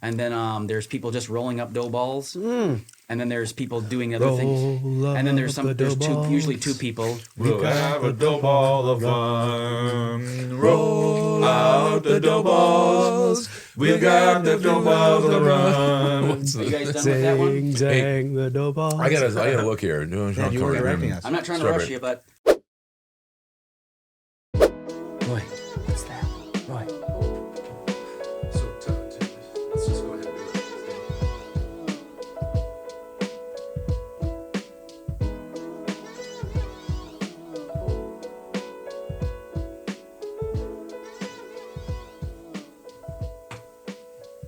And then there's people just rolling up dough balls. And then there's people doing other things. And then there's usually two people. We'll have a dough ball of fun. Roll out the dough balls. We got the dough balls to run. Are you guys done with that one? Zang, the dough balls. I gotta look here. Yeah, you were directing us. I'm not trying to rush you, but... Roy, what's that? Roy. Let's just go ahead and do it.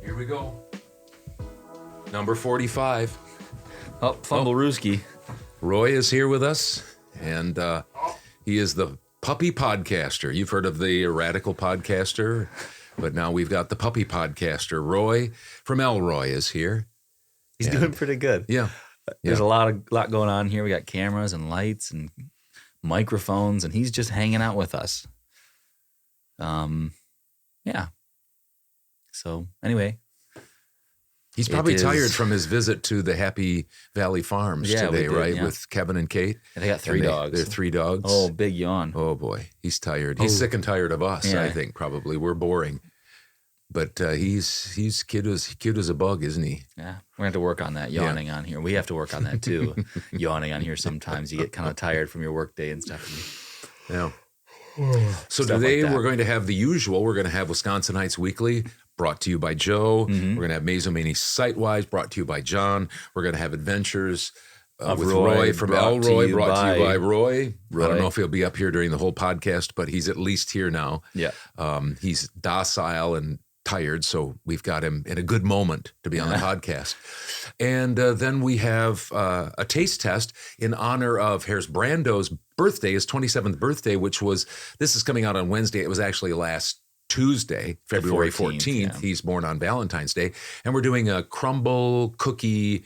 Here we go. Number 45. Oh, Fumblerooski. Roy is here with us, and he is the puppy podcaster. You've heard of the radical podcaster, but now we've got the puppy podcaster. Roy from Elroy is here. He's doing pretty good. Yeah. There's a lot going on here. We got cameras and lights and microphones, and he's just hanging out with us. Yeah. So anyway. He's probably tired from his visit to the Happy Valley Farms today, right? Yeah. With Kevin and Kate. And they got three dogs. They're 3 dogs. Oh, big yawn. Oh, boy. He's tired. He's sick and tired of us, I think, probably. We're boring. But he's cute as a bug, isn't he? Yeah. We're going to have to work on that, yawning on here. We have to work on that, too. Yawning on here sometimes. You get kind of tired from your work day and stuff. Yeah. So today we're going to have the usual. We're going to have Wisconsinites Weekly, brought to you by Joe. We're going to have Mazomanie Sitewise, brought to you by John. We're going to have Adventures with Roy from Elroy, brought to you by Roy. I don't know if he'll be up here during the whole podcast, but he's at least here now. Yeah. He's docile and tired, so we've got him in a good moment to be on the podcast. And then we have a taste test in honor of Harris Brando's birthday, his 27th birthday, this is coming out on Wednesday. It was actually last Tuesday, February 14th. Yeah. He's born on Valentine's Day. And we're doing a CRUMBL Cookie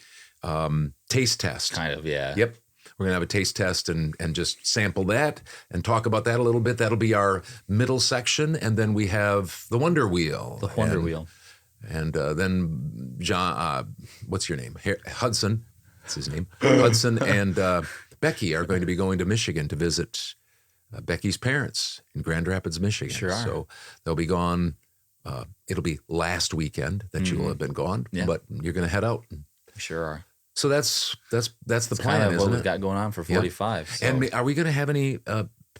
taste test. Kind of, yeah. Yep. We're going to have a taste test and just sample that and talk about that a little bit. That'll be our middle section. And then we have the Wonder Wheel. The Wonder Wheel. And then John, what's your name? Hudson. That's his name. Hudson and Becky are going to be going to Michigan to visit Becky's parents in Grand Rapids, Michigan. Sure are. So they'll be gone. It'll be last weekend that you will have been gone, but you're going to head out. Sure are. So that's the plan, kind of isn't what we've it? got going on for 45. Yeah. So. And are we going to have any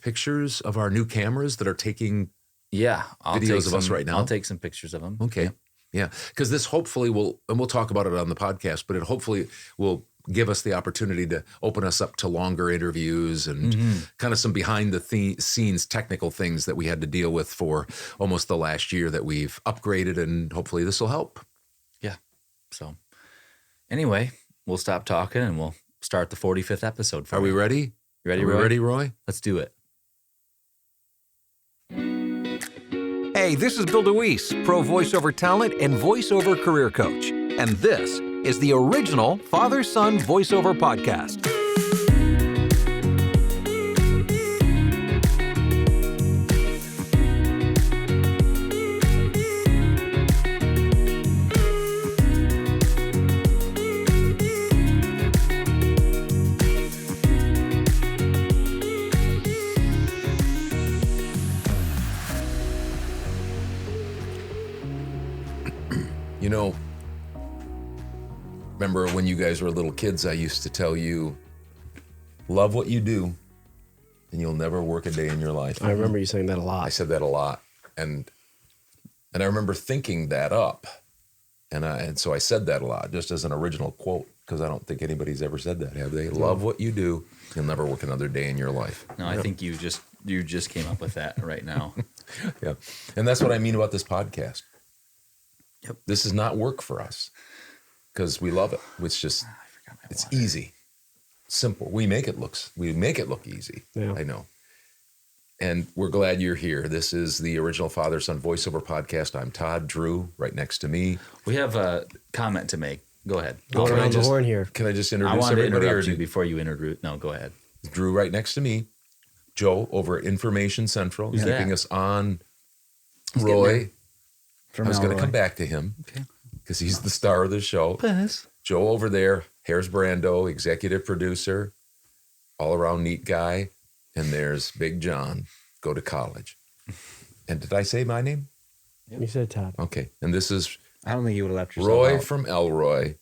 pictures of our new cameras that are taking videos of us right now? I'll take some pictures of them. Okay. Yeah. Because this hopefully will, and we'll talk about it on the podcast, but it hopefully will give us the opportunity to open us up to longer interviews and kind of some behind the scenes technical things that we had to deal with for almost the last year that we've upgraded, and hopefully this will help. Yeah. So anyway, we'll stop talking and we'll start the 45th episode. Are we ready? You ready, Roy? ready, Roy? Let's do it. Hey, this is Bill DeWeese, pro voiceover talent and voiceover career coach. And this is the original Father-Son Voiceover Podcast. You know, remember when you guys were little kids, I used to tell you, love what you do, and you'll never work a day in your life. I remember you saying that a lot. I said that a lot. And I remember thinking that up. And so I said that a lot, just as an original quote, because I don't think anybody's ever said that, have they? Love what you do, you'll never work another day in your life. No, I think you just came up with that right now. Yeah. And that's what I mean about this podcast. Yep. This is not work for us because we love it. It's just, it's easy, simple. We make it look easy. Yeah. I know. And we're glad you're here. This is the original Father-Son Voiceover Podcast. I'm Todd. Drew, right next to me. We have a comment to make. Go ahead. Go around the horn here. Can I just I introduce wanted to everybody? interrupt you before you introduce. No, go ahead. Drew right next to me. Joe over at Information Central, Who's keeping that? us on. He's getting Roy. there. I was going to come back to him. Okay. because he's the star of the show. Buzz. Joe over there, Harris Brando, executive producer, all around neat guy. And there's Big John, go to college. And did I say my name? You said Todd. Okay. And this is I don't think you would have left yourself Roy out. from Elroy.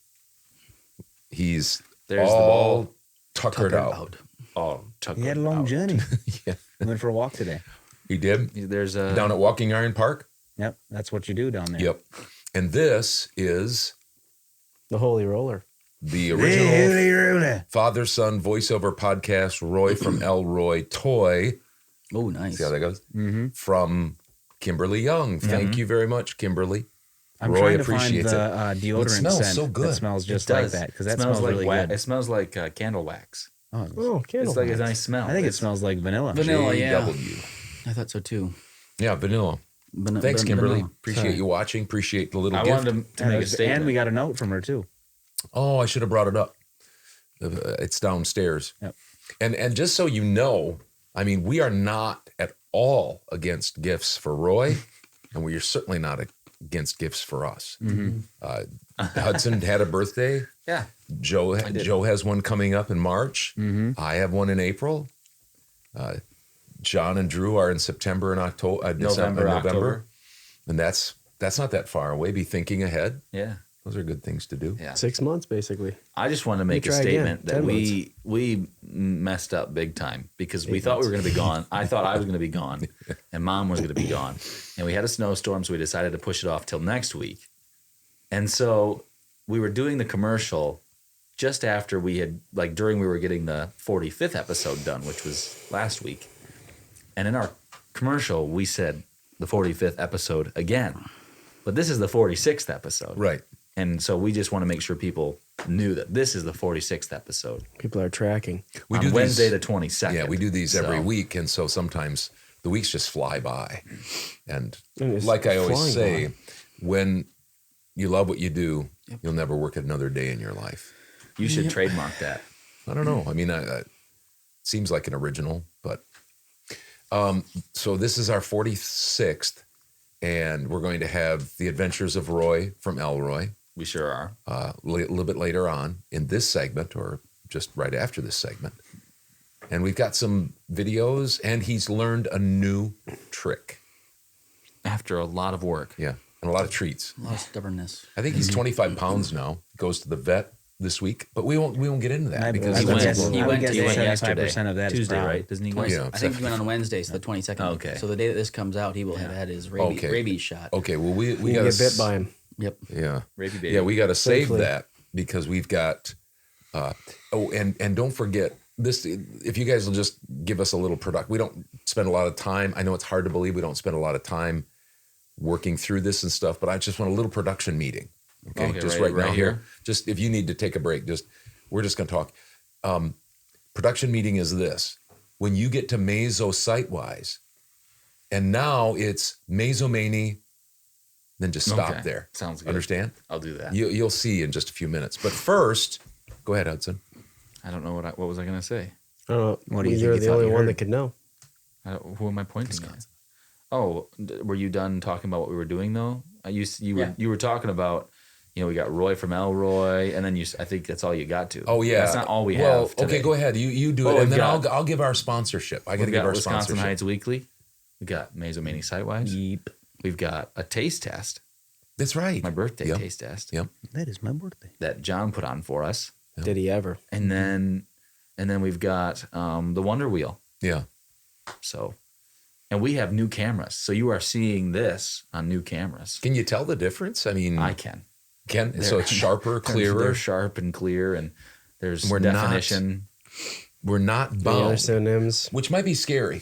He's There's the all ball. tuckered out. Oh, He had a long journey. Yeah. We went for a walk today. He did? There's a Down at Walking Iron Park? Yep, that's what you do down there. Yep. And this is The Holy Roller. the original father-son voiceover podcast, Roy from Elroy Toy. Oh, nice. See how that goes? Mm-hmm. From Kimberly Young. Thank you very much, Kimberly. I'm Roy trying to find appreciates the it. deodorant It smells scent so good. that smells just It like does. that because It that smells like really wax. good. It smells like candle wax. Oh, Oh, candle It's like a wax. nice smell. I think it It's- smells like vanilla. Vanilla, yeah. JW. I thought so too. Yeah, vanilla. Thanks, Kimberly. Vanilla. Appreciate you watching. Appreciate the little I gift. wanted to make a statement. And we got a note from her too. Oh, I should have brought it up. It's downstairs. Yep. And just so you know, I mean, we are not at all against gifts for Roy, and we are certainly not against gifts for us. Hudson had a birthday. Yeah. Joe did. Joe has one coming up in March. I have one in April. John and Drew are in September and October, November, October. and that's not that far away. Be thinking ahead. Yeah. Those are good things to do. Yeah. 6 months, basically. I just wanted to make a try again. statement that 10 we messed up big time because we thought we were going to be gone. I thought I was going to be gone, and Mom was going to be gone, and we had a snowstorm, so we decided to push it off till next week. And so we were doing the commercial just after we had, like, during we were getting the 45th episode done, which was last week. And in our commercial, we said the 45th episode again, but this is the 46th episode, Right. And so we just want to make sure people knew that this is the 46th episode. People are tracking. We on do Wednesday these, the 22nd. Yeah, we do these every So, week, and so sometimes the weeks just fly by. And And it's like I always flying say, by. when you love what you do, you'll never work another day in your life. You should trademark that. I don't know. I mean, it seems like an original, but so this is our 46th, and we're going to have the Adventures of Roy from Elroy We sure are. a little bit later on in this segment, or just right after this segment. And we've got some videos, and he's learned a new trick. After a lot of work. Yeah, and a lot of treats. A lot of stubbornness. I think he's 25 pounds now. Goes to the vet this week, but we won't get into that I because he would went- guess- he I would went- guess he went 75% of that is Tuesday, brown. right? Doesn't he go? Yeah. I think he went on Wednesday, so the 22nd. Okay. So the day that this comes out, he will have had his rabies shot. Okay, well we You got get bit by him. Yep. Yeah, Rapey baby. yeah, we got to save Safely. that because we've got. And don't forget this. If you guys will just give us a little we don't spend a lot of time. I know it's hard to believe we don't spend a lot of time working through this and stuff, but I just want a little production meeting. Okay, just right now here. Just if you need to take a break, we're just going to talk. Production meeting is this: when you get to Meso Sitewise, and now it's Mesomany, then just stop Okay. there. Sounds good. Understand? I'll do that. You'll see in just a few minutes. But first, go ahead, Hudson. I don't know what was I going to say? I don't know. What do you You're think you the thought only you one heard? that could know. Who am I pointing at? Oh, were you done talking about what we were doing though? You were talking about, we got Roy from Elroy, and then I think that's all you got to. Oh yeah, that's not all we well, have. Today. okay, go ahead. You do Oh, it, and we've then got- I'll give our sponsorship. I got to We've give got our Wisconsin sponsorship. Heights Weekly. We got Mesomany Sitewise. Yeep. We've got a taste test, That's right. my birthday Yep. taste test Yep. That is my birthday. that John put on for us, Did he ever? and then we've got the Wonder Wheel. Yeah. So, and we have new cameras, so you are seeing this on new cameras. Can you tell the difference? I mean, I can. so it's sharper, clearer. They're sharp and clear, and there's We're not- definition. We're not Any other bound, synonyms? which might be scary.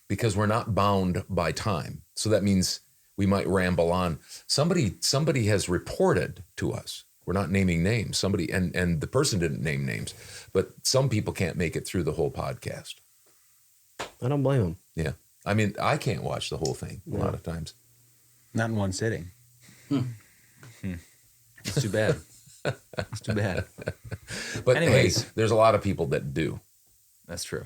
Because we're not bound by time. So that means we might ramble on. Somebody has reported to us. We're not naming names. Somebody and the person didn't name names, but some people can't make it through the whole podcast. I don't blame him. Yeah. I mean, I can't watch the whole thing a lot of times. Not in one sitting. It's too bad. It's too bad. But Anyways. hey, there's a lot of people that do. That's true.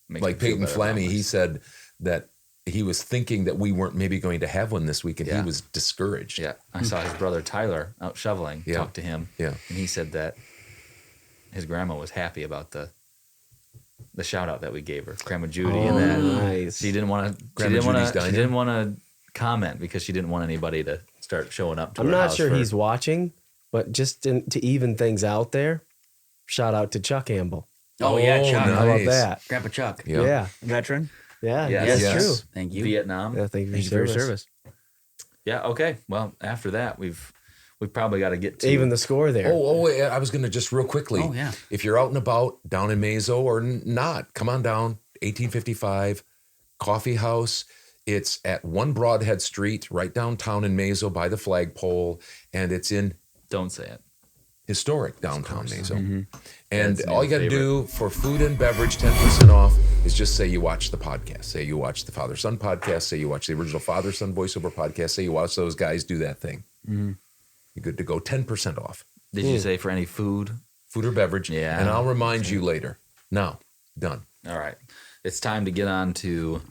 Makes Like me feel Peyton better about Flammy, he this. said that he was thinking that we weren't maybe going to have one this week, and Yeah. he was discouraged. Yeah, I saw his brother Tyler out shoveling. Yeah. Talked to him. Yeah. And he said that his grandma was happy about the shout out that we gave her, Grandma Judy, and that nice. she didn't want to. She Grandma didn't want Judy's to. She diner? didn't want to comment because she didn't want anybody to start showing up to I'm her not house sure for- he's watching, but just to even things out there, shout out to Chuck Campbell. Oh, yeah, Chuck. nice. How about that? Grandpa Chuck. Yeah. Yeah. Veteran. Yeah. Yes. That's Yes. true. Thank you. Vietnam. Yeah, thank you Thank you for your service. Yeah. Okay. Well, after that, we've probably got to get to Even the score there. Wait, I was going to just real quickly. Oh, yeah. If you're out and about down in Mazo or not, come on down, 1855 Coffee House. It's at 1 Broadhead Street, right downtown in Mazo by the flagpole, and it's in Don't say it. historic downtown Mazo. Mm-hmm. And That's all you got to Neil's do for food and beverage, 10% off, is just say you watch the podcast. Say you watch the Father Son podcast. Say you watch the original Father Son voiceover podcast. Say you watch those guys do that thing. Mm-hmm. You're good to go. 10% off. Did you say for any food? Food or beverage. Yeah. And I'll remind you later. Now, done. All right. It's time to get on to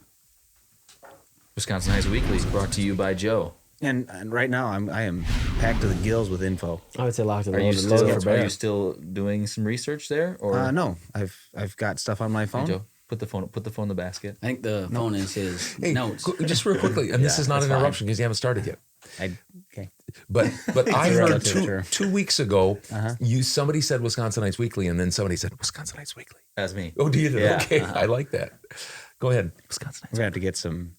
Wisconsin Heights Weekly, brought to you by Joe. And right now I am packed to the gills with info. I would say locked and Are you loaded. still Loaded for are bear. you still doing some research there, or No, I've got stuff on my Hey, phone. Joe, put the phone in the basket. I think the phone is his Hey, notes. just real quickly, and this Yeah, is not that's an fine. interruption because you haven't started yet. Okay. But I heard relative, sure. 2 weeks ago, Uh-huh. somebody said Wisconsin Heights Weekly, and then somebody said Wisconsin Heights Weekly. That's me. Oh, do you? Yeah, Okay, uh-huh. I like that. Go ahead. Wisconsin We're gonna have to get some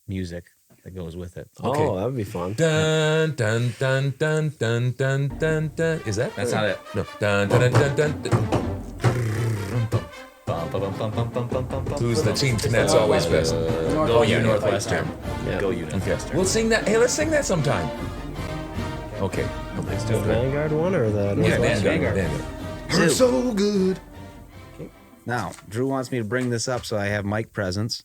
music that goes with it. Okay. Oh, that would be fun. Dun dun dun dun dun dun dun dun. Is that? That's not it. No. Dun dun dun dun dun. Who's the team? That's always best. Go you Northwestern. Yeah. Go you Northwestern. We'll sing that. Hey, let's sing that sometime. Okay. Let's do The it. Vanguard one or the Yeah, Northwest? Vanguard. Zoo. You're so good. Now, Drew wants me to bring this up, so I have mic presence.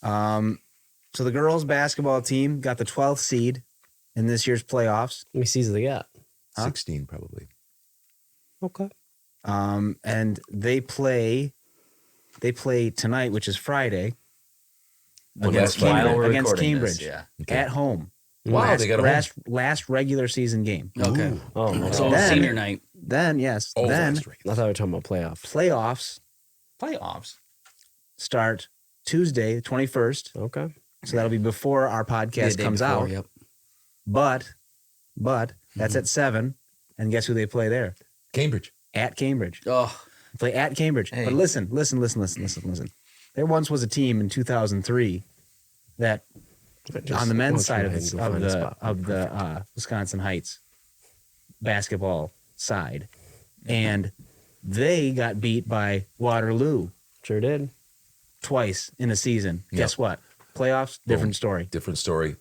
So the girls' basketball team got the 12th seed in this year's playoffs. How many seasons they got? 16 probably. Okay. And they play tonight, which is Friday, against Friday. While we're Against recording Cambridge. this, yeah. Okay. at home. Wow, last, they got a home. last regular season game. Okay. Oh, So Then- senior night. Then yes, Oh, then that's right. I thought we were talking about playoffs. playoffs Playoffs. start Tuesday, the 21st. Okay. So that'll be before our The podcast day comes before, out. Yep. But that's at 7. And guess who they play there? Cambridge. At Cambridge. Oh, They play at Cambridge. Hey. But listen. There once was a team in 2003 that on the men's side of the Wisconsin Heights basketball side, and they got beat by Waterloo Sure did. twice in a season. Yep. Guess what? Playoffs, different story. Different story.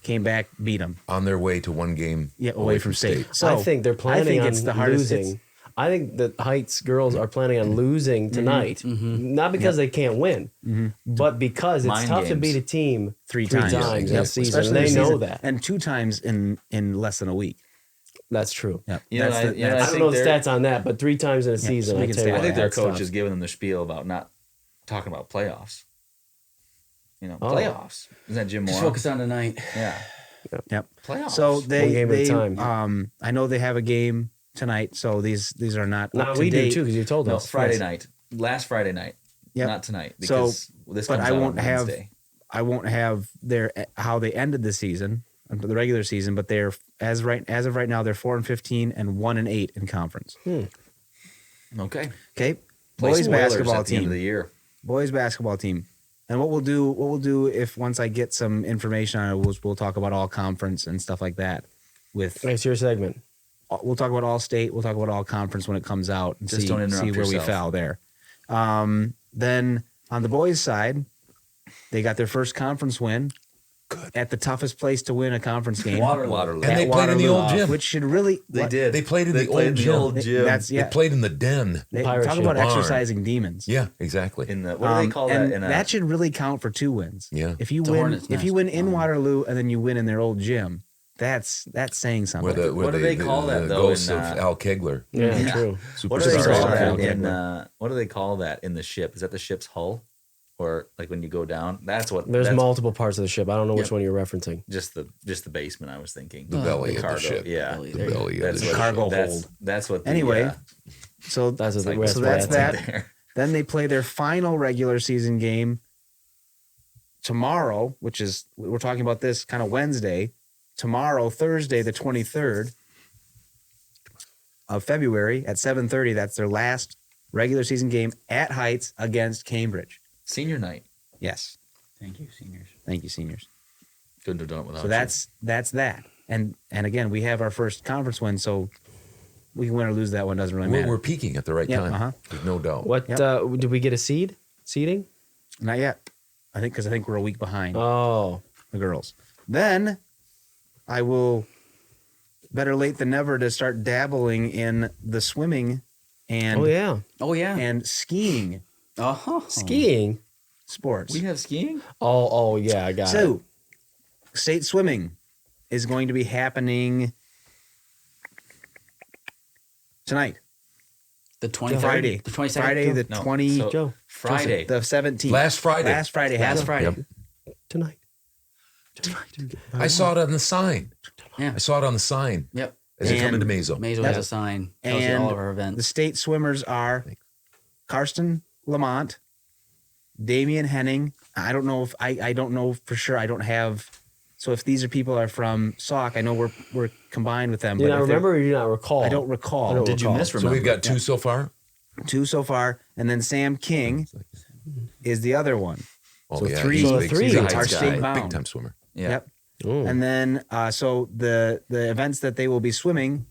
Came back, beat them. On their way to one game. Yeah, away from state. So I think they're planning I think on it's the hardest. losing. I think the Heights girls are planning on losing tonight, not because they can't win, but because it's Mind tough to games. beat a team Three times times. in a Yep. season. Especially They this know season. that. And 2 times in less than a week. That's true. Yep. You know, That's I- you know, I don't think know the they're- stats on that, but 3 times in a season, so we I can tell stay you I on what, think their that's coach tough. is giving them their spiel about not talking about playoffs. You know, Oh. playoffs. Isn't that Jim just Moore? focus on tonight. Yeah. Yep. Playoffs. So One game at a time. I know they have a game tonight, so these are not No, up to we do date. too because you told no, us. Friday Yes. night. Last Friday night. Yep. Not tonight. So, Because this but comes I out won't on have- Wednesday. I won't have their how they ended the season, the regular season, but they're as of right now they're 4-15 and 1-8 in conference. Okay. Okay, Play boys spoilers basketball at the end of team. the year. Boys basketball team. And what we'll do if once I get some information on it, we'll talk about all conference and stuff like that. It's your segment. We'll talk about all state. We'll talk about all conference when it comes out and Just see don't interrupt where we yourself. fell there. Then on the boys' side, they got their first conference win. Good. At the toughest place to win a conference game. Waterloo. And they At played in the Waterloo, old gym. which should really They did. They played in the played old gym. old gym. That's They yeah. played in the den. They, Pirate talk ship. about Barn. exercising demons. Yeah, exactly. In the what do they call that? And In a, that should really count for 2 wins. Yeah. If you It's a win, hornet's if you nest. win in Waterloo and then you win in their old gym, that's saying something. What do they call that, though, Ghosts in, of Al Kegler. Yeah, true. what do they Superstar call Al that Kegler. in what do they call that in the ship? Is that the ship's hull? or like when you go down. That's what. There's that's multiple parts of the ship. I don't know which Yep. one you're referencing. just the basement. I was thinking The belly of the cargo. ship. Yeah, Belly. The There you go. belly of that's the what ship. Cargo that's, hold. That's what. Anyway, so That's it's like- where so that's that's at. that. Then they play their final regular season game tomorrow, which is we're talking about this kind of Wednesday. Tomorrow, Thursday, the 23rd of February at 7:30. That's their last regular season game at Heights against Cambridge. Senior night. Yes. Thank you, seniors. Thank you, seniors. Couldn't have done it without. So that's that. And again, we have our first conference win, so we can win or lose that one, doesn't really matter. We're peaking at the right Yep, time. There's no doubt. What Yep. did we get a seeding? Not yet. I think we're a week behind Oh, the girls. Then I will better late than never to start dabbling in the swimming and Oh yeah. and skiing skiing. sports. we have skiing. Oh yeah, I got it. So, state swimming is going to be happening tonight, The 23rd? Friday, The 22nd? Friday the No, 20, so- Joe, Friday. the 17th. Last Friday. Last Friday. Last happened. Friday. Yep. tonight. I saw it on the sign. Yeah. I saw it on the sign Yep. as you come And- into Mazo. Mazo Yep. has a sign. Tells you And all of our the events. state swimmers are Karsten Lamont, Damian Henning. I don't know if I don't know for sure. I don't have. So if these are people are from SAUC, I know we're combined with them. Do you not if they're- remember or do you not recall? I don't recall. I don't Did you recall. misremember? So we've got two so far. Two so far, and then Sam King is the other one. Oh, So yeah, three- he's So big. three He's a are Heights state guy, bound. big time swimmer. Yeah. Yep. Ooh. And then so the events that they will be swimming,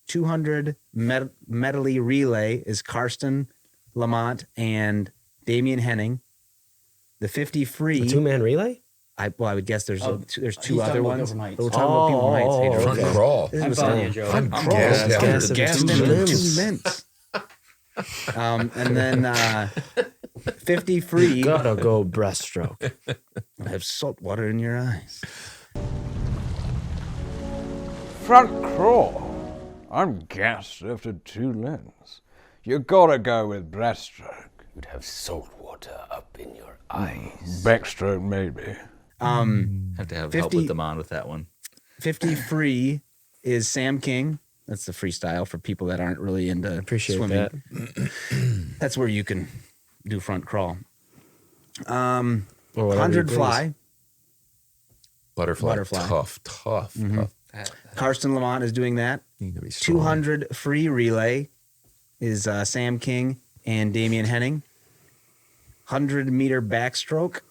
200 medley relay is Karsten Lamont and Damian Henning. The 50 free. A 2-man relay? I would guess there's Oh, there's he's two talking other about ones. Pilgrim Heights. But we're talking about people from Heights. Hey, Drew. Front okay. crawl. This is I'm what's following up. you, Joe. I'm I'm gassed gassed. after Gassed the after Gassed two into mints. 2 mints. And then 50 free. Gotta go breaststroke. Have salt water in your eyes. Front crawl. I'm gassed after 2 lens. You gotta go with breaststroke. You'd have salt water up in your eyes. Backstroke, maybe. Have to have help 50 with them on with that one. 50 free is Sam King. That's the freestyle for people that aren't really into Appreciate swimming. that. That's where you can do front crawl. Or whatever 100 you fly. Butterfly. Butterfly. Tough. Karsten Lamont is doing that. You gotta be strong. 200 free relay is Sam King and Damian Henning. 100 meter backstroke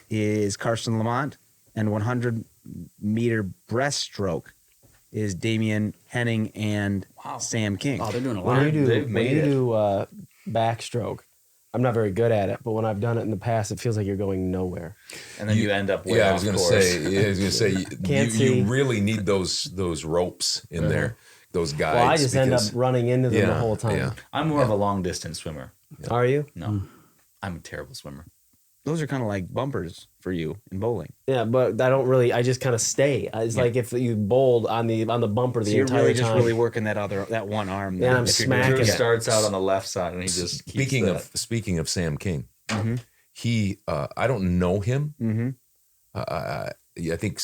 is Karsten Lamont. And 100 meter breaststroke is Damian Henning and Sam King. Oh, they're doing a When lot. you do, They've when made you it. do backstroke, I'm not very good at it, but when I've done it in the past, it feels like you're going nowhere. And then you end up way Yeah, I off was gonna course. say. Can't you see. really need those ropes in there, those guides. Well, I just end up because- running into them the whole time. Yeah. I'm more of a long distance swimmer. Are you? No, I'm a terrible swimmer. Those are kind of like bumpers for you in bowling. Yeah, but I don't really. I just kind of stay. It's like if you bowled on the bumper So the you're entire really time. just really working that one arm. Yeah, then, I'm if you're smacking doing Drew it. starts out on the left side and he just keeps Speaking of Sam King, Mm-hmm. he I don't know him. I think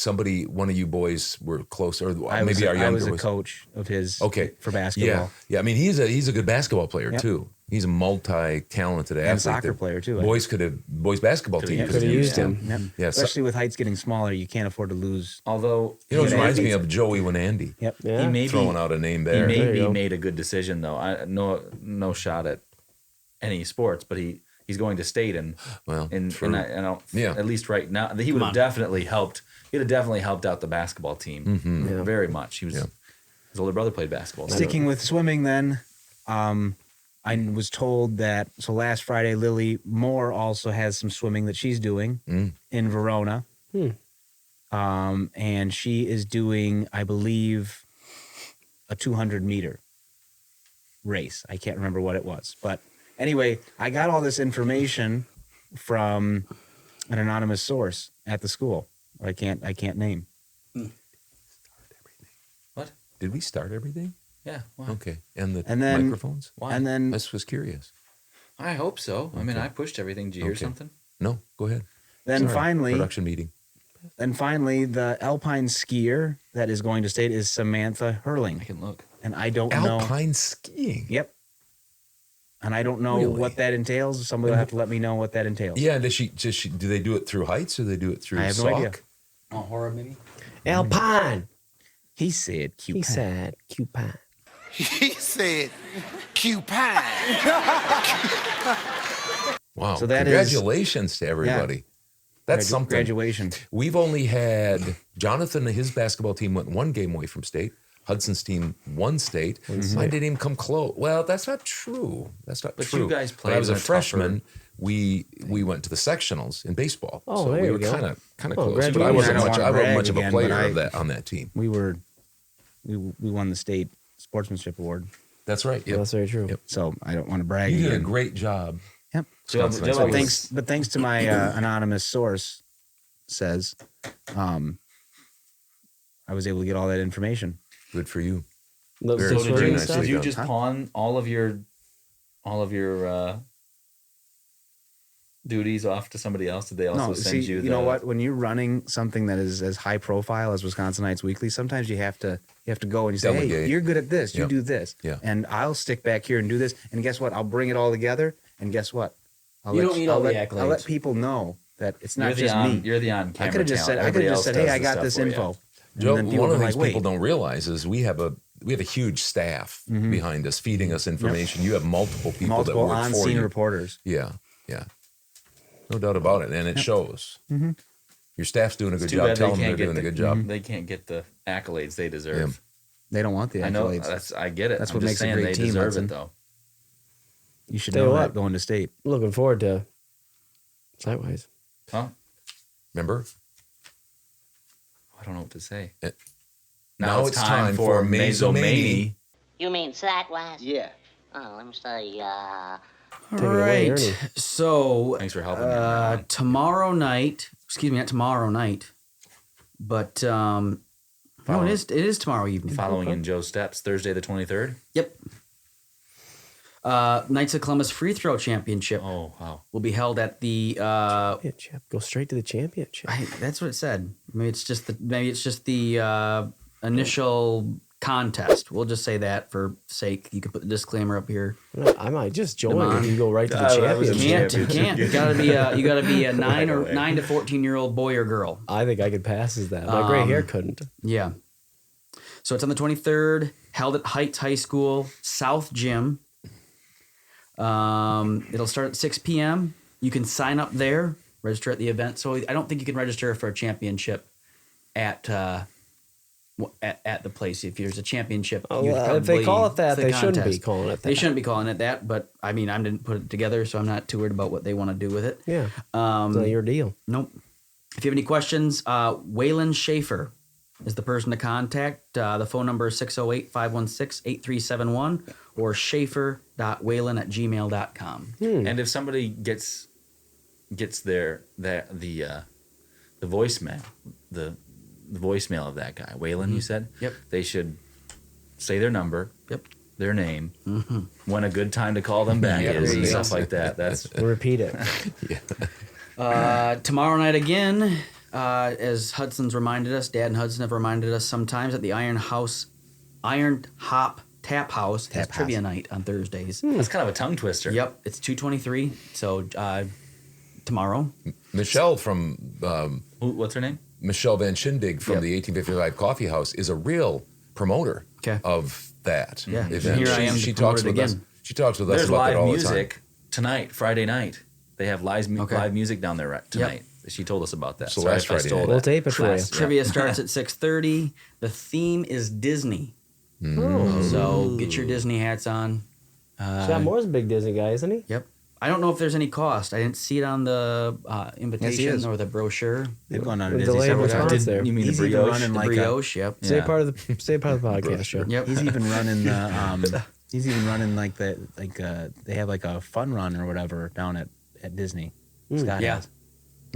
one of you boys were close, or I was, maybe our I younger was a was. coach of his Okay, for basketball. Yeah. I mean, he's a good basketball player Yep. too. He's a multi-talented athlete. soccer that player, too, I Boys basketball team Could have used him. Yep. Yeah, so- Especially with heights getting smaller, you can't afford to lose. Although You know, it he reminds me maybe- of Joey Winandy. Yep. Yeah. he maybe Throwing out a name he there. There you maybe go. made a good decision though. No shot at any sports, but he's going to state and Well, and true. I don't Yeah. at least right now he would have definitely helped. He'd have definitely helped out the basketball team Mm-hmm. Yeah. very much. His older brother played basketball. Sticking with swimming, then, I was told that last Friday, Lily Moore also has some swimming that she's doing in Verona. And she is doing, I believe, a 200 meter race. I can't remember what it was, but anyway, I got all this information from an anonymous source at the school. I can't name. What? Did we start everything? Yeah. Wow. Okay, and the And then- microphones. Why? And then I just was curious. I hope so. I mean, I pushed everything. Did you hear something? No, go ahead. Then Production meeting. the alpine skier that is going to state is Samantha Hurling. I can look. And I don't know. Alpine skiing. Yep. And I don't know Really? what that entails. Somebody will have to let me know what that entails. Yeah, does she do they do it through heights or do they do it through I have no sock? idea. Oh, horror maybe. Alpine. He said cute. He said cupine. He said, Cupine. Wow. So that is- congratulations to everybody. That's something. Graduation. We've only had Jonathan and his basketball team went one game away from state. Hudson's team one state. Mine didn't even come close. Well, that's not true. That's not But true. you guys When I played was in a a freshman, we went to the sectionals in baseball. Oh, so there we you were go. kind of Oh, close. But I wasn't congratulations. much. I I don't wasn't wanna much of a brag player again, but on that team. We won the state sportsmanship award. That's right. Yep. That's very true. Yep. So I don't want to brag You did a again. great job. Yep. Joe, But Joe, But thanks to my anonymous source says, I was able to get all that information. Good for you. Look, Very So Very did you, nicely did you done. just pawn all of your duties off to somebody else? Did they also No, send see, you? you know what? When you're running something that is as high profile as Wisconsinites Weekly, sometimes you have to go and you say, "Hey, Delegate. you're good at this. You Yep. do this, Yeah. and I'll stick back here and do this." And guess what? I'll bring it all together. And guess what? You don't need all the accolades. I'll let people know that it's not You're the just on, me. You're the on camera. I could have just said, "Hey, I got this info." And Joe, then one people of the were things like, people "Wait." don't realize is we have a huge staff behind us feeding us information. You have multiple people Multiple that work for on-scene you. reporters. Yeah, yeah, no doubt about it, and it shows. Your staff's doing a good Too job. bad Tell they them they're can't get doing a the, good job. They can't get the accolades they deserve. They don't want the I know. accolades. I get it. That's I'm what just makes a saying great they team, deserve Hudson. it though. You should Tell you know what. that going to state. Looking forward to Sidewise. Huh? Remember? I don't know what to say. Now it's time for Mazomanie. You mean Sidewise? Yeah. Oh, let me say, All Take it away, right. Ernie. So Thanks for helping me. on that one. tomorrow night. Excuse me, not tomorrow night, but no, it is tomorrow evening. Following in Joe's steps, Thursday the 23rd. Yep. Knights of Columbus Free Throw Championship Oh wow! will be held at the. Championship. Go straight to the championship. That's what it said. Maybe it's just the initial contest. We'll just say that for sake. You can put the disclaimer up here. No, I might just join Come on. if you go right to the I was championship. You can't. You gotta be a 9 to 14-year-old boy or girl. I think I could pass as that. My gray hair couldn't. Yeah. So it's on the 23rd, held at Heights High School, South Gym. It'll start at 6 p.m. You can sign up there, register at the event. So I don't think you can register for a championship at the place. If there's a championship, Oh, you'd well, if they call it that, it's the they shouldn't be contest. calling it They that. shouldn't be calling it that, but I mean, I didn't put it together, so I'm not too worried about what they want to do with it. Yeah. It's not your deal. Nope. If you have any questions, Waylon Schaefer is the person to contact. The phone number is 608-516-8371 or schaefer.waylon@gmail.com. And if somebody gets the voicemail, the voicemail of that guy, Waylon, you said, Yep. they should say their number, Yep. their name, when a good time to call them back is, and stuff like that. That's Repeat it. Tomorrow night again, as Hudson's reminded us, Dad and Hudson have reminded us sometimes at the Iron Hop Tap House. It's trivia night on Thursdays. that's kind of a tongue twister. Yep, it's 2:23. So tomorrow. Michelle from What's her name? Michelle Van Schindig from Yep. the 1855 Coffee House is a real promoter Okay. of that Yeah, event. and here I am to She promote talks it with us. again. She talks with us There's about that live all music tonight, Friday night. They have live music down there tonight. She told us about that. So Sorry last if I Friday stole night. that. We'll tape it for you. Last- yeah. Trivia starts at 6:30. The theme is Disney. So get your Disney hats on. Sean Moore's a big Disney guy, isn't he? Yep. I don't know if there's any cost. I didn't see it on the invitation is. or the brochure. They've gone on a The Disney delayed several response times. there. You mean the He's even brioche? running The like brioche, yep. Say Yeah. part of the podcast show. Yep. He's even running the he's even running like they have like a fun run or whatever down at Disney. Scott Yeah. has.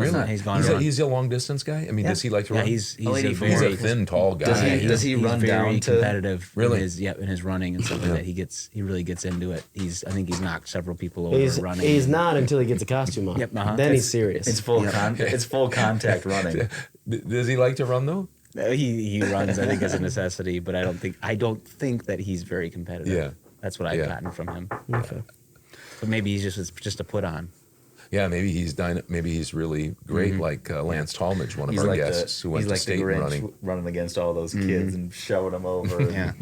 Really? He's gone. He's a long distance guy. I mean, does he like to run? He's A lady a for He's very a thin, tall guy. Does he he's run very down to- competitive Really? in his running and stuff like that. He really gets into it. I think he's knocked several people over He's running. he's not until he gets a costume on. Yep, uh-huh. Then he's serious. It's full it's full contact running. Does he like to run though? He runs, I think, as a necessity, but I don't think that he's very competitive. Yeah. That's what I've Yeah. gotten from him. Okay. But maybe it's just a put on. Yeah, maybe he's really great, like Lance Talmadge, one of He's our like guests who went he's to like state the Grinch running. running against all those kids and shoving them over. Yeah.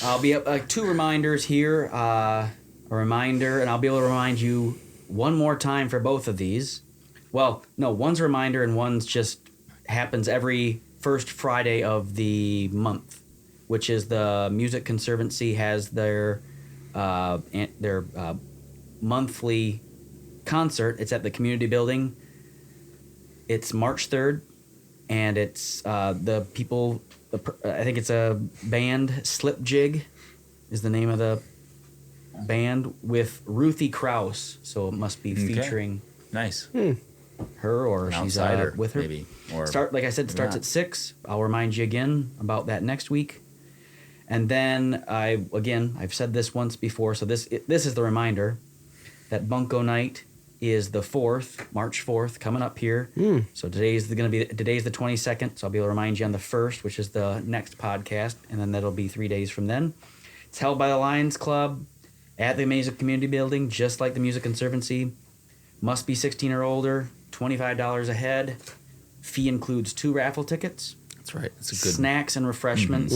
I'll be up 2 reminders here. A reminder, and I'll be able to remind you one more time for both of these. Well, no, one's a reminder and one's just happens every first Friday of the month, which is the Music Conservancy has their monthly concert. It's at the community building. It's March 3rd, and it's the people. I think it's a band. Slip Jig is the name of the band with Ruthie Krause. So it must be featuring Nice. her, or An she's outsider, with her. maybe. Or Like I said, it maybe starts not. at 6. I'll remind you again about that next week. And then I've said this once before, so this is the reminder that Bunko Night is the 4th, March 4th, coming up here. So today's the 22nd, so I'll be able to remind you on the 1st, which is the next podcast, and then that'll be 3 days from then. It's held by the Lions Club at the Music Community Building, just like the Music Conservancy. Must be 16 or older, $25 a head. Fee includes 2 raffle tickets, That's right. It's a good snacks and refreshments.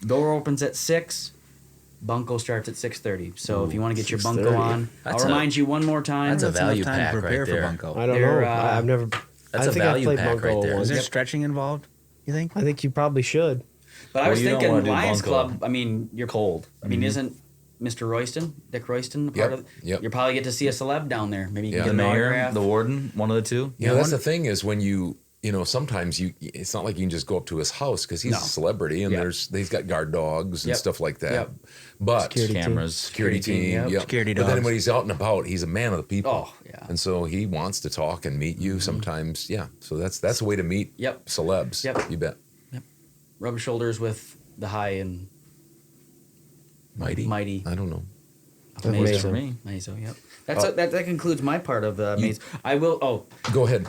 Door opens at 6. Bunko starts at 6:30. So if you want to get your Bunko 6:30. on, I'll That's remind you one more time. That's a Enough value time pack to prepare right for there. Bunko. I don't They're, know. I've never. That's I a think I've value played pack Bunko right there. Is once. there Yep. stretching involved? You think? I think you probably should. But I Well, was you don't thinking wanna do Lions Bunko. Club. I mean, you're cold. I mean, isn't Mr. Royston, Dick Royston, a part Yep, of? yep. You'll probably get to see a celeb down there. Maybe you Yeah. can The get an mayor, autograph. the warden, one of the two. Yeah, that's the thing is when sometimes it's not like you can just go up to his house because he's No. a celebrity and Yeah. they've got guard dogs and Yep. stuff like that. Yep. But Cameras. security team, yep. yep. Security But then dogs. when he's out and about, he's a man of the people. Oh, yeah. And so he wants to talk and meet you sometimes. Yeah. So that's a way to meet Yep. celebs. Yep. You bet. Rub shoulders with the high and mighty. I don't know. Works for me. Mazo, yep. That concludes my part of the maze. I will. Oh, Go ahead.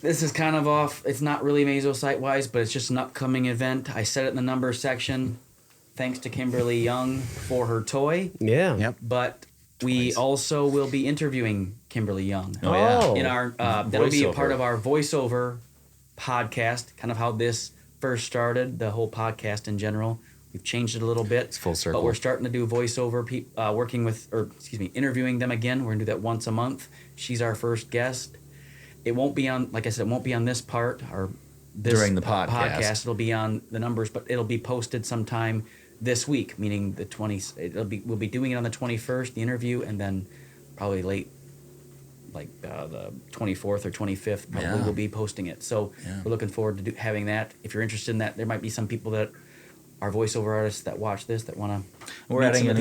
this is kind of off. It's not really Mazo site wise, but it's just an upcoming event. I said it in the numbers section. Thanks to Kimberly Young for her toy. Yeah. Yep. But we also will be interviewing Kimberly Young. Oh, yeah. Oh. In our that'll be a Voiceover. part of our voiceover podcast, kind of how this first started, the whole podcast in general. We've changed it a little bit. It's full circle. But we're starting to do voiceover, interviewing them again. We're going to do that once a month. She's our first guest. It won't be on, like I said, it won't be on this part or this During the podcast. It'll be on the numbers, but it'll be posted sometime this week, meaning the 20th. We'll be doing it on the 21st, the interview, and then probably late, like the 24th or 25th, probably Yeah. we'll be posting it. So Yeah. we're looking forward to having that. If you're interested in that, there might be some people that are voiceover artists that watch this that want to. We're adding a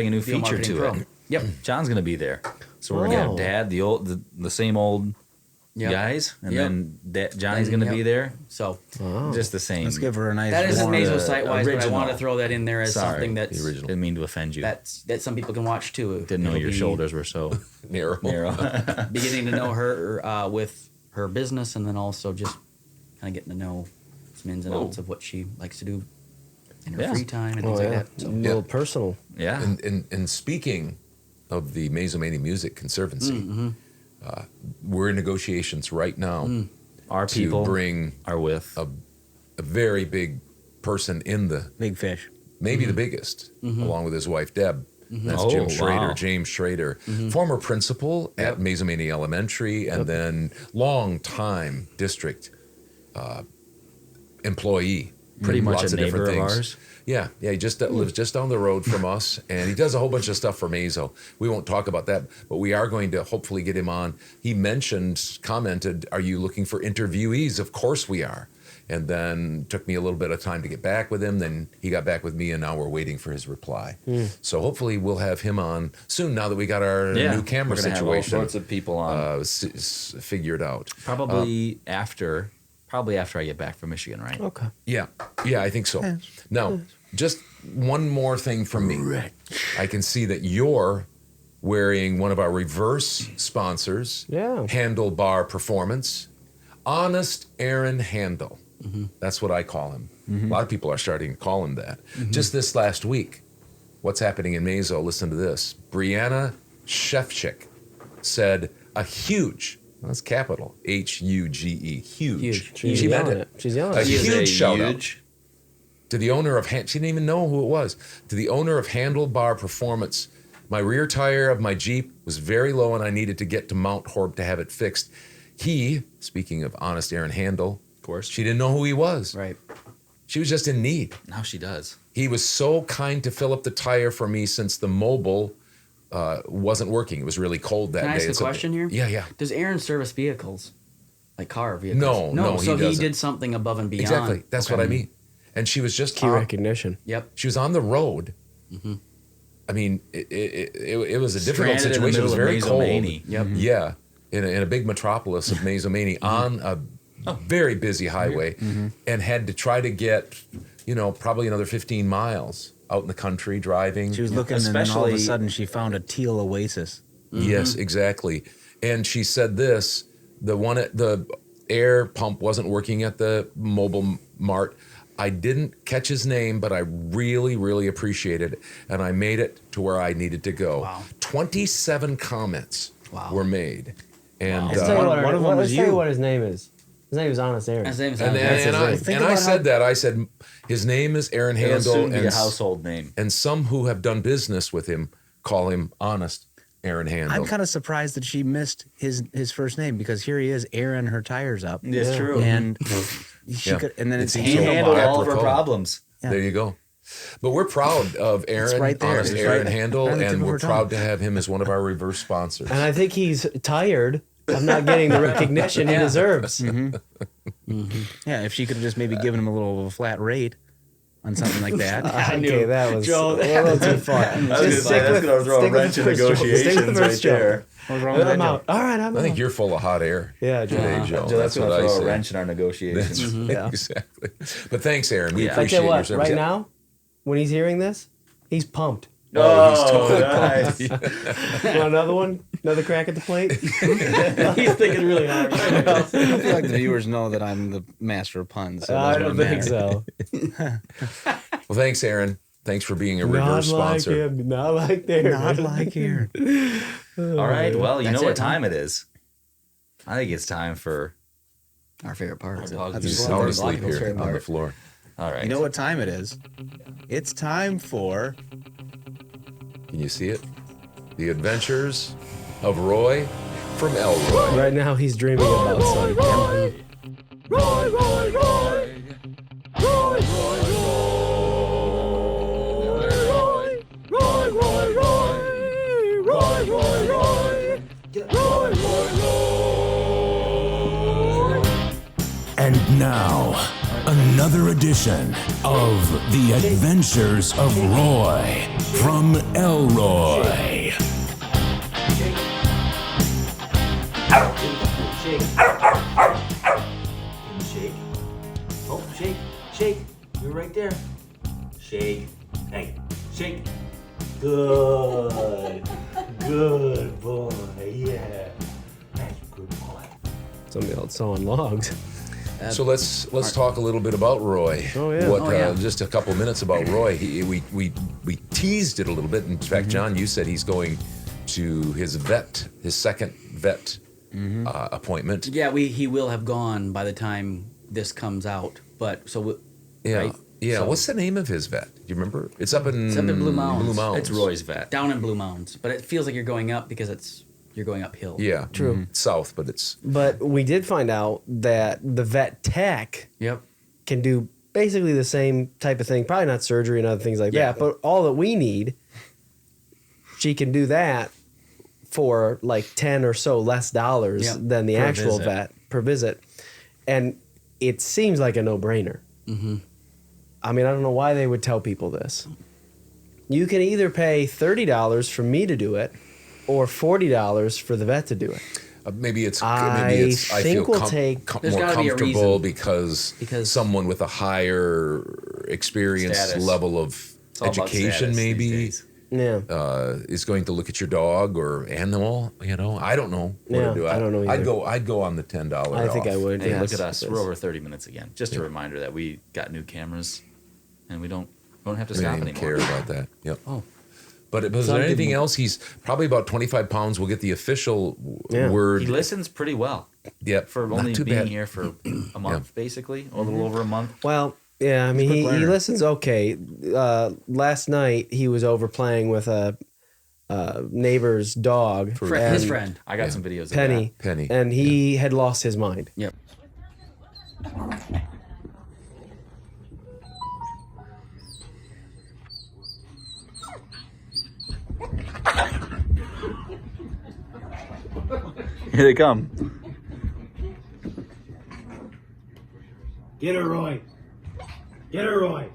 new feature to it. Yep. John's gonna be there, so we're gonna have Oh. Dad, the same old Yep. guys, and Yep. then Johnny's gonna be Yep. there. So Just the same. Let's give her a nice. that isn't warm, Mazo site wise, but I original. want to throw that in there as Sorry, something that's the original. Didn't mean to offend you. that some people can watch too. Didn't know It'll your be shoulders were so Narrow. narrow. Beginning to know her with her business, and then also just kind of getting to know some ins and outs of what she likes to do in her Yeah. free time and Oh things yeah. like that. So, A little personal. Yeah. And speaking of the Mazomania Music Conservancy, Mm-hmm. we're in negotiations right now Our to people bring are with. a very big person in the big fish. maybe the biggest, along with his wife Deb. That's Oh, Jim Schrader, wow. James Schrader, former principal at Mazomania Elementary, and then long time district employee Pretty much lots a of different neighbor of things. ours. Yeah, he just lives just down the road from us, and he does a whole bunch of stuff for Mazo. We won't talk about that, but we are going to hopefully get him on. He commented, "Are you looking for interviewees?" Of course we are. And then took me a little bit of time to get back with him. Then he got back with me, and now we're waiting for his reply. So hopefully we'll have him on soon. Now that we got our new camera we're gonna have all situation sorts of people on. figured out. Probably after I get back from Michigan, right? Okay. Yeah, I think so. Now, just one more thing from me. I can see that you're wearing one of our reverse sponsors, Handlebar Performance, Honest Aaron Handel. That's what I call him. A lot of people are starting to call him that. Just this last week, what's happening in Mazo? Listen to this. Brianna Shefchik said a huge, that's capital, Huge. Huge. She She's meant yelling it. it. She's yelling A it. huge shout out to the owner of, she didn't even know who it was, to the owner of Handlebar Performance. My rear tire of my Jeep was very low and I needed to get to Mount Horeb to have it fixed. He, speaking of Honest Aaron Handel, Of course. she didn't know who he was. Right. She was just in need. Now she does. He was so kind to fill up the tire for me since the mobile wasn't working. It was really cold that Can I day. ask a It's question here? Yeah. Does Aaron service vehicles? Like car vehicles? No, so he doesn't. did something above and beyond. Exactly. That's Okay. what I mean. And she was just Key recognition. Yep. She was on the road. I mean, it was a difficult Stranded in the situation. It was middle very of cold. Mazomanie. Yep. Yeah, in a big metropolis of Mazomanie on a very busy highway, and had to try to get, probably another 15 miles out in the country driving. She was looking, and then all of a Especially- sudden she found a teal oasis. Yes, exactly. And she said this: the air pump wasn't working at the mobile mart. I didn't catch his name, but I really, really appreciated it, and I made it to where I needed to go. Wow. 27 comments Wow. were made, and Let's tell you one of them was let's tell you you. what his name is. His name is Honest Aaron. His name is and, Aaron. and, That's I, his Think and I about said that. I said his name is Aaron It'll Handel, soon be a and household name. and some who have done business with him call him Honest Aaron Handel. I'm kind of surprised that she missed his first name because here he is airing her tires up. It's true. And she Yeah. could, and then It it's seems He so handled all of her apropos. problems. There you go. But we're proud of Aaron, right there. Honest It's Aaron right Handel, on the tip and of we're her tongue. proud to have him as one of our reverse sponsors. And I think he's tired of not getting the recognition he deserves. Yeah, if she could have just maybe given him a little of a flat rate on something like that. Okay, that was Joe, a little too far. Just stick with gonna throw a stick with wrench the in first joke. Stick with the negotiations first right joke. there. What's wrong with I'm that out. All right, I'm I think out. you're full of hot air Yeah, Joe. today, Joe. Joe, that's what going to I throw say. a wrench in our negotiations. Yeah. Exactly. But thanks, Aaron. We Yeah. I tell appreciate you your what, service. right now, when he's hearing this, he's pumped. Oh, he's totally nice. You want another one? Another crack at the plate? He's thinking really hard right now. I feel like the viewers know that I'm the master of puns. So it I doesn't don't really think matter. so. Well, thanks, Aaron. Thanks for being a Not reverse like sponsor. him. Not like there. Not like here. All right. Well, you That's know what it, huh? time it is. I think it's time for Our favorite part. He's That's sound one asleep people's here favorite on the part. floor. all right. You know what time it is? It's time for Can you see it? The Adventures of Roy from Elroy. Right now, he's dreaming about something. And now, another edition of The Adventures of Roy from Elroy. Shake. Oh, shake, shake. You're right there. Shake. Hey, shake. Good. Good boy. Yeah. That's a good boy. Somebody else sawing logs. So let's talk a little bit about Roy. Oh, yeah. What, Oh, yeah. Just a couple minutes about Roy. We teased it a little bit. In fact, John, you said he's going to his second vet appointment. Yeah, he will have gone by the time this comes out. But so Yeah. right? Yeah. So- What's the name of his vet? Do you remember? It's up in Blue Mounds. Blue Mounds. It's Roy's vet. down in Blue Mounds, but it feels like you're going up because you're going uphill. Yeah. True. South, but it's But we did find out that the vet tech Yep. can do basically the same type of thing. Probably not surgery and other things like Yeah. that, but all that we need, she can do that for like 10 or so less dollars Yep. than the Per actual visit. vet per visit. And it seems like a no-brainer. Mm-hmm. I mean, I don't know why they would tell people this. You can either pay $30 for me to do it or $40 for the vet to do it. Maybe it's I maybe it's I think feel we'll take- There's more gotta be a comfortable reason. because someone with a higher experience Status. level of It's all about education status maybe these days. Yeah. is going to look at your dog or animal. I don't know what Yeah, to do. I don't know either. I'd go on the $10. I think off. I would. Hey, yes, look at us. yes. We're over 30 minutes again. Just a reminder that we got new cameras and we don't have to We stop didn't anymore. care about that. Yep. Oh. But is Some there anything people- else? He's probably about 25 pounds. We'll get the official Yeah. word. He listens pretty well Yep. for Not only too being bad. here for a month, basically, or a little over a month. Well, yeah, I mean, quick he learner. listens okay. Last night, he was over playing with a neighbor's dog. His and friend. I got some videos of Penny. Penny. And he had lost his mind. Yep. that. Here they come. Get her, Roy. Get her, Roy.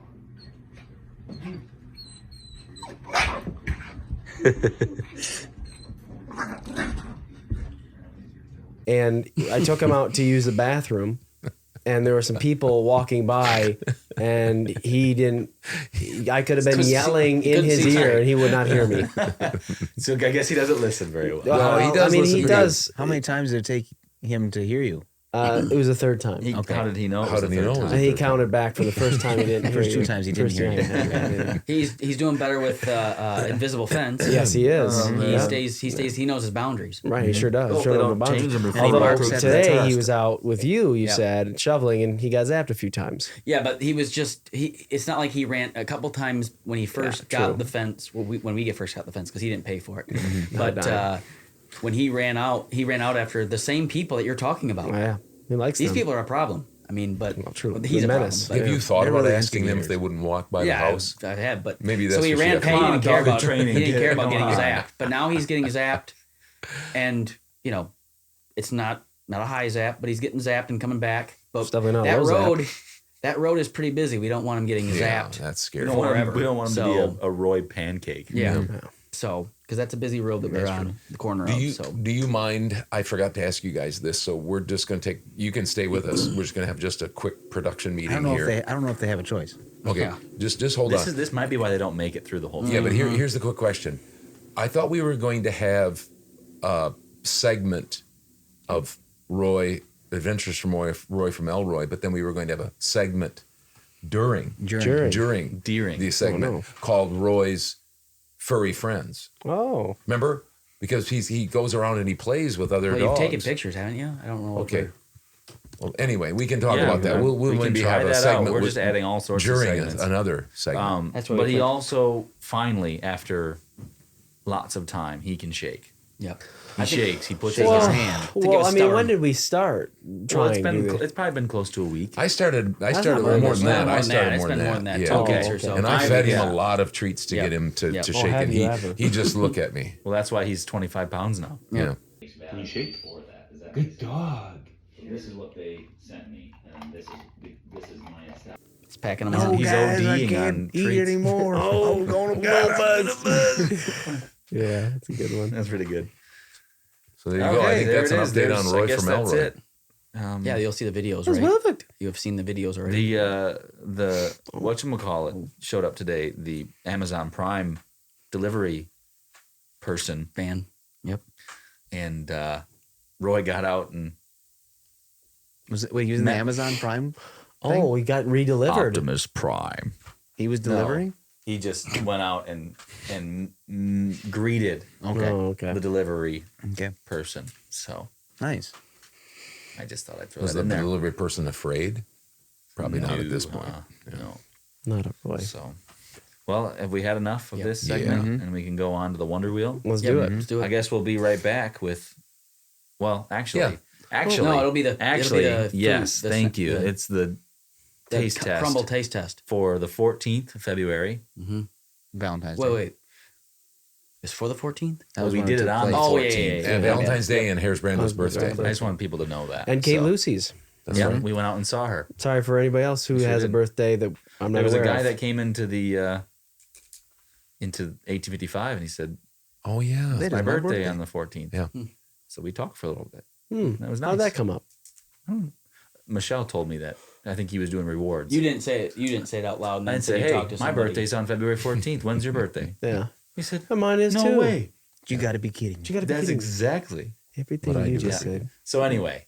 And I took him out to use the bathroom, and there were some people walking by, and he didn't. I could have been yelling in his ear, and he would not hear me. So I guess he doesn't listen very well. No, he does I mean, listen he pretty does. How many times did it take him to hear you? It was the third time. How did he know? it How was did the he third know? time? He counted back for the first time he didn't hear First two you. times he didn't First hear you. time. He's doing better with invisible fence. Yes, he is. He Yeah. He knows his boundaries. Right, he sure does. Oh, Sure they knows don't the boundaries. change them before he Although barks at the today test. he was out with you, Yeah. said, shoveling, and he got zapped a few times. Yeah, but he was just it's not like he ran a couple times when he first Yeah, got true. the fence. Well, when we first got the fence because he didn't pay for it. I But died. when he ran out after the same people that you're talking about. Oh, yeah, he likes These them. people are a problem. I mean, but true. he's The a menace. problem. Have you thought They're about really asking them if instigators. they wouldn't walk by Yeah, the house? I have, but Maybe that's so he what she ran had. past. He didn't care about training. He didn't care about getting Come on. zapped, but now he's getting zapped, and it's not a high zap, but he's getting zapped and coming back. But It's definitely not that low zap. road, that road is pretty busy. We don't want him getting Yeah, zapped. that's We scary. don't want him, Forever. we don't want him to So- be a Roy pancake. Yeah. So, because that's a busy road that we're on the corner Do of. you So, do you mind? I forgot to ask you guys this, so we're just going to take. You can stay with us. We're just going to have just a quick production I meeting don't know here. if they. I don't know if they have a choice. Okay, Yeah. just hold on. This might be why they don't make it through the whole thing. Yeah, but here's the quick question. I thought we were going to have a segment of Adventures from Roy from Elroy, but then we were going to have a segment during During. the segment called Roy's Furry Friends. Oh, Remember? Because he goes around and he plays with other well, dogs. you've taken pictures, haven't you? I don't know. if Okay. we're- Well, anyway, we can talk Yeah, about that. We'll we can maybe try have a that out. segment We're with- just adding all sorts of during segments. another segment. That's what But we he think. also finally, after lots of time, he can shake. Yep. He shakes. He puts Shake his his hand. hand. To well, give I us mean, when stubborn. did we start Well, trying to do this? it's probably been close to a week. I started not more very than much. that. More than I that. started It's more been than more that. than that. Yeah. 10 weeks or so. And I fed him yeah. a lot of treats to Yep. get him to Yep. shake, Oh, have and you ever? he just look at me. Well, that's why he's 25 pounds now. Yeah. Can you shake? Good Good dog. This is what they sent me, and this is my stuff. It's packing them Oh, in. He's guys, I ODing can't on eat treats. anymore. I'm going to bed. Yeah, that's a good one. That's pretty good. So there you go. I think that's an update on Roy from that's Elroy. it. Yeah, you'll see the videos, That's right? perfect. You have seen the videos already. The whatchamacallit showed up today, the Amazon Prime delivery person, Van. Yep. and Roy got out and Was it, wait, using the Amazon Prime? Oh, we got redelivered. Optimus Prime. He was delivering? He just went out and greeted Okay. Oh, okay. the delivery Okay. person. So Nice. I just thought I'd throw Was that the in there. delivery person afraid? Probably not at this No, point. No. Not a boy. So, well, have we had enough of Yep. this segment, Yeah. and we can go on to the Wonder Wheel? Let's Yep. do it. Let's do it. I guess we'll be right back with. Well, actually, Yeah. actually, No, it'll be the- actually, the food, yes. the Thank se- you. the- It's the taste test. CRUMBL taste test. For the 14th of February. Valentine's Day. Wait. It's for the 14th? Well, we did it on the 14th. Oh, yeah. And Valentine's Day and Harris Brando's birthday. I just want people to know that. And Kate So, Lucy's. That's yeah, right. we went out and saw her. Sorry for anybody else who Sure has a did. birthday that I'm not There was a aware guy of. that came into the into 1855 and he said, Oh, yeah. "It's my birthday on the 14th." Yeah. So we talked for a little bit. Hmm. That was nice. How'd that come up? Michelle told me that. I think he was doing rewards. You didn't say it. You didn't say it out loud. And I then didn't say, you "Hey, talked to my somebody. birthday's on February 14th. When's your birthday?" Yeah. He said, And mine is "No too. way." You got to be kidding. You gotta be That's kidding. exactly. Everything what I you do. just said. So anyway,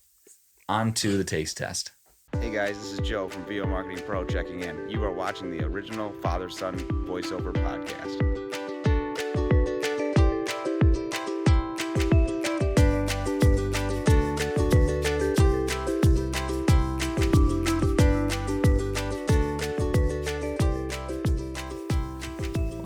on to the taste test. Hey guys, this is Joe from VO Marketing Pro checking in. You are watching the original Father-Son Voiceover Podcast.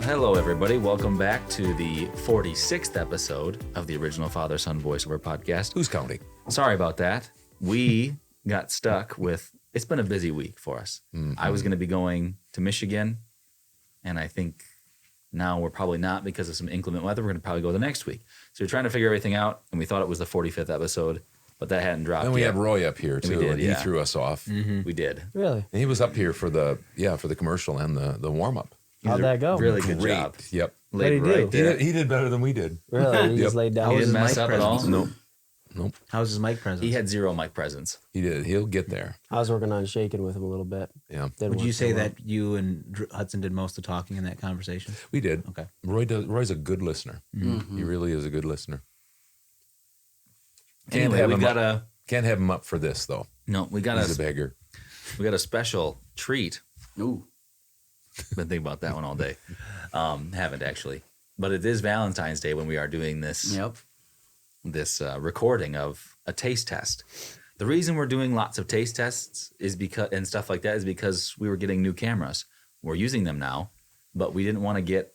Hello, everybody. Welcome back to the 46th episode of the original Father-Son Voiceover Podcast. Who's counting? Sorry about that. We got stuck with, it's been a busy week for us. I was going to be going to Michigan, and I think now we're probably not because of some inclement weather. We're going to probably go the next week. So we're trying to figure everything out, and we thought it was the 45th episode, but that hadn't dropped And we yet. had Roy up here, We too, did, and yeah. he threw us off. We did. Really? And he was up here for the commercial and the warm-up. How'd that go? Really good Great. job. Yep. Laid What'd he do? right there. He did better than we did. Really? You Yep. just laid down. He didn't his mess mic up at all. presence? Nope. How's his mic presence? He had zero mic presence. He did. He'll get there. I was working on shaking with him a little bit. Yeah. Didn't Would work you so say well. that you and Hudson did most of the talking in that conversation? We did. Okay. Roy's a good listener. Mm-hmm. He really is a good listener. Anyway, we got Can't have him up for this, though. we got He's a beggar. a special treat. Ooh. Been thinking about that one all day. Haven't actually, but it is Valentine's Day when we are doing this. Yep. This recording of a taste test. The reason we're doing lots of taste tests is because and stuff like that is because we were getting new cameras. We're using them now, but we didn't want to get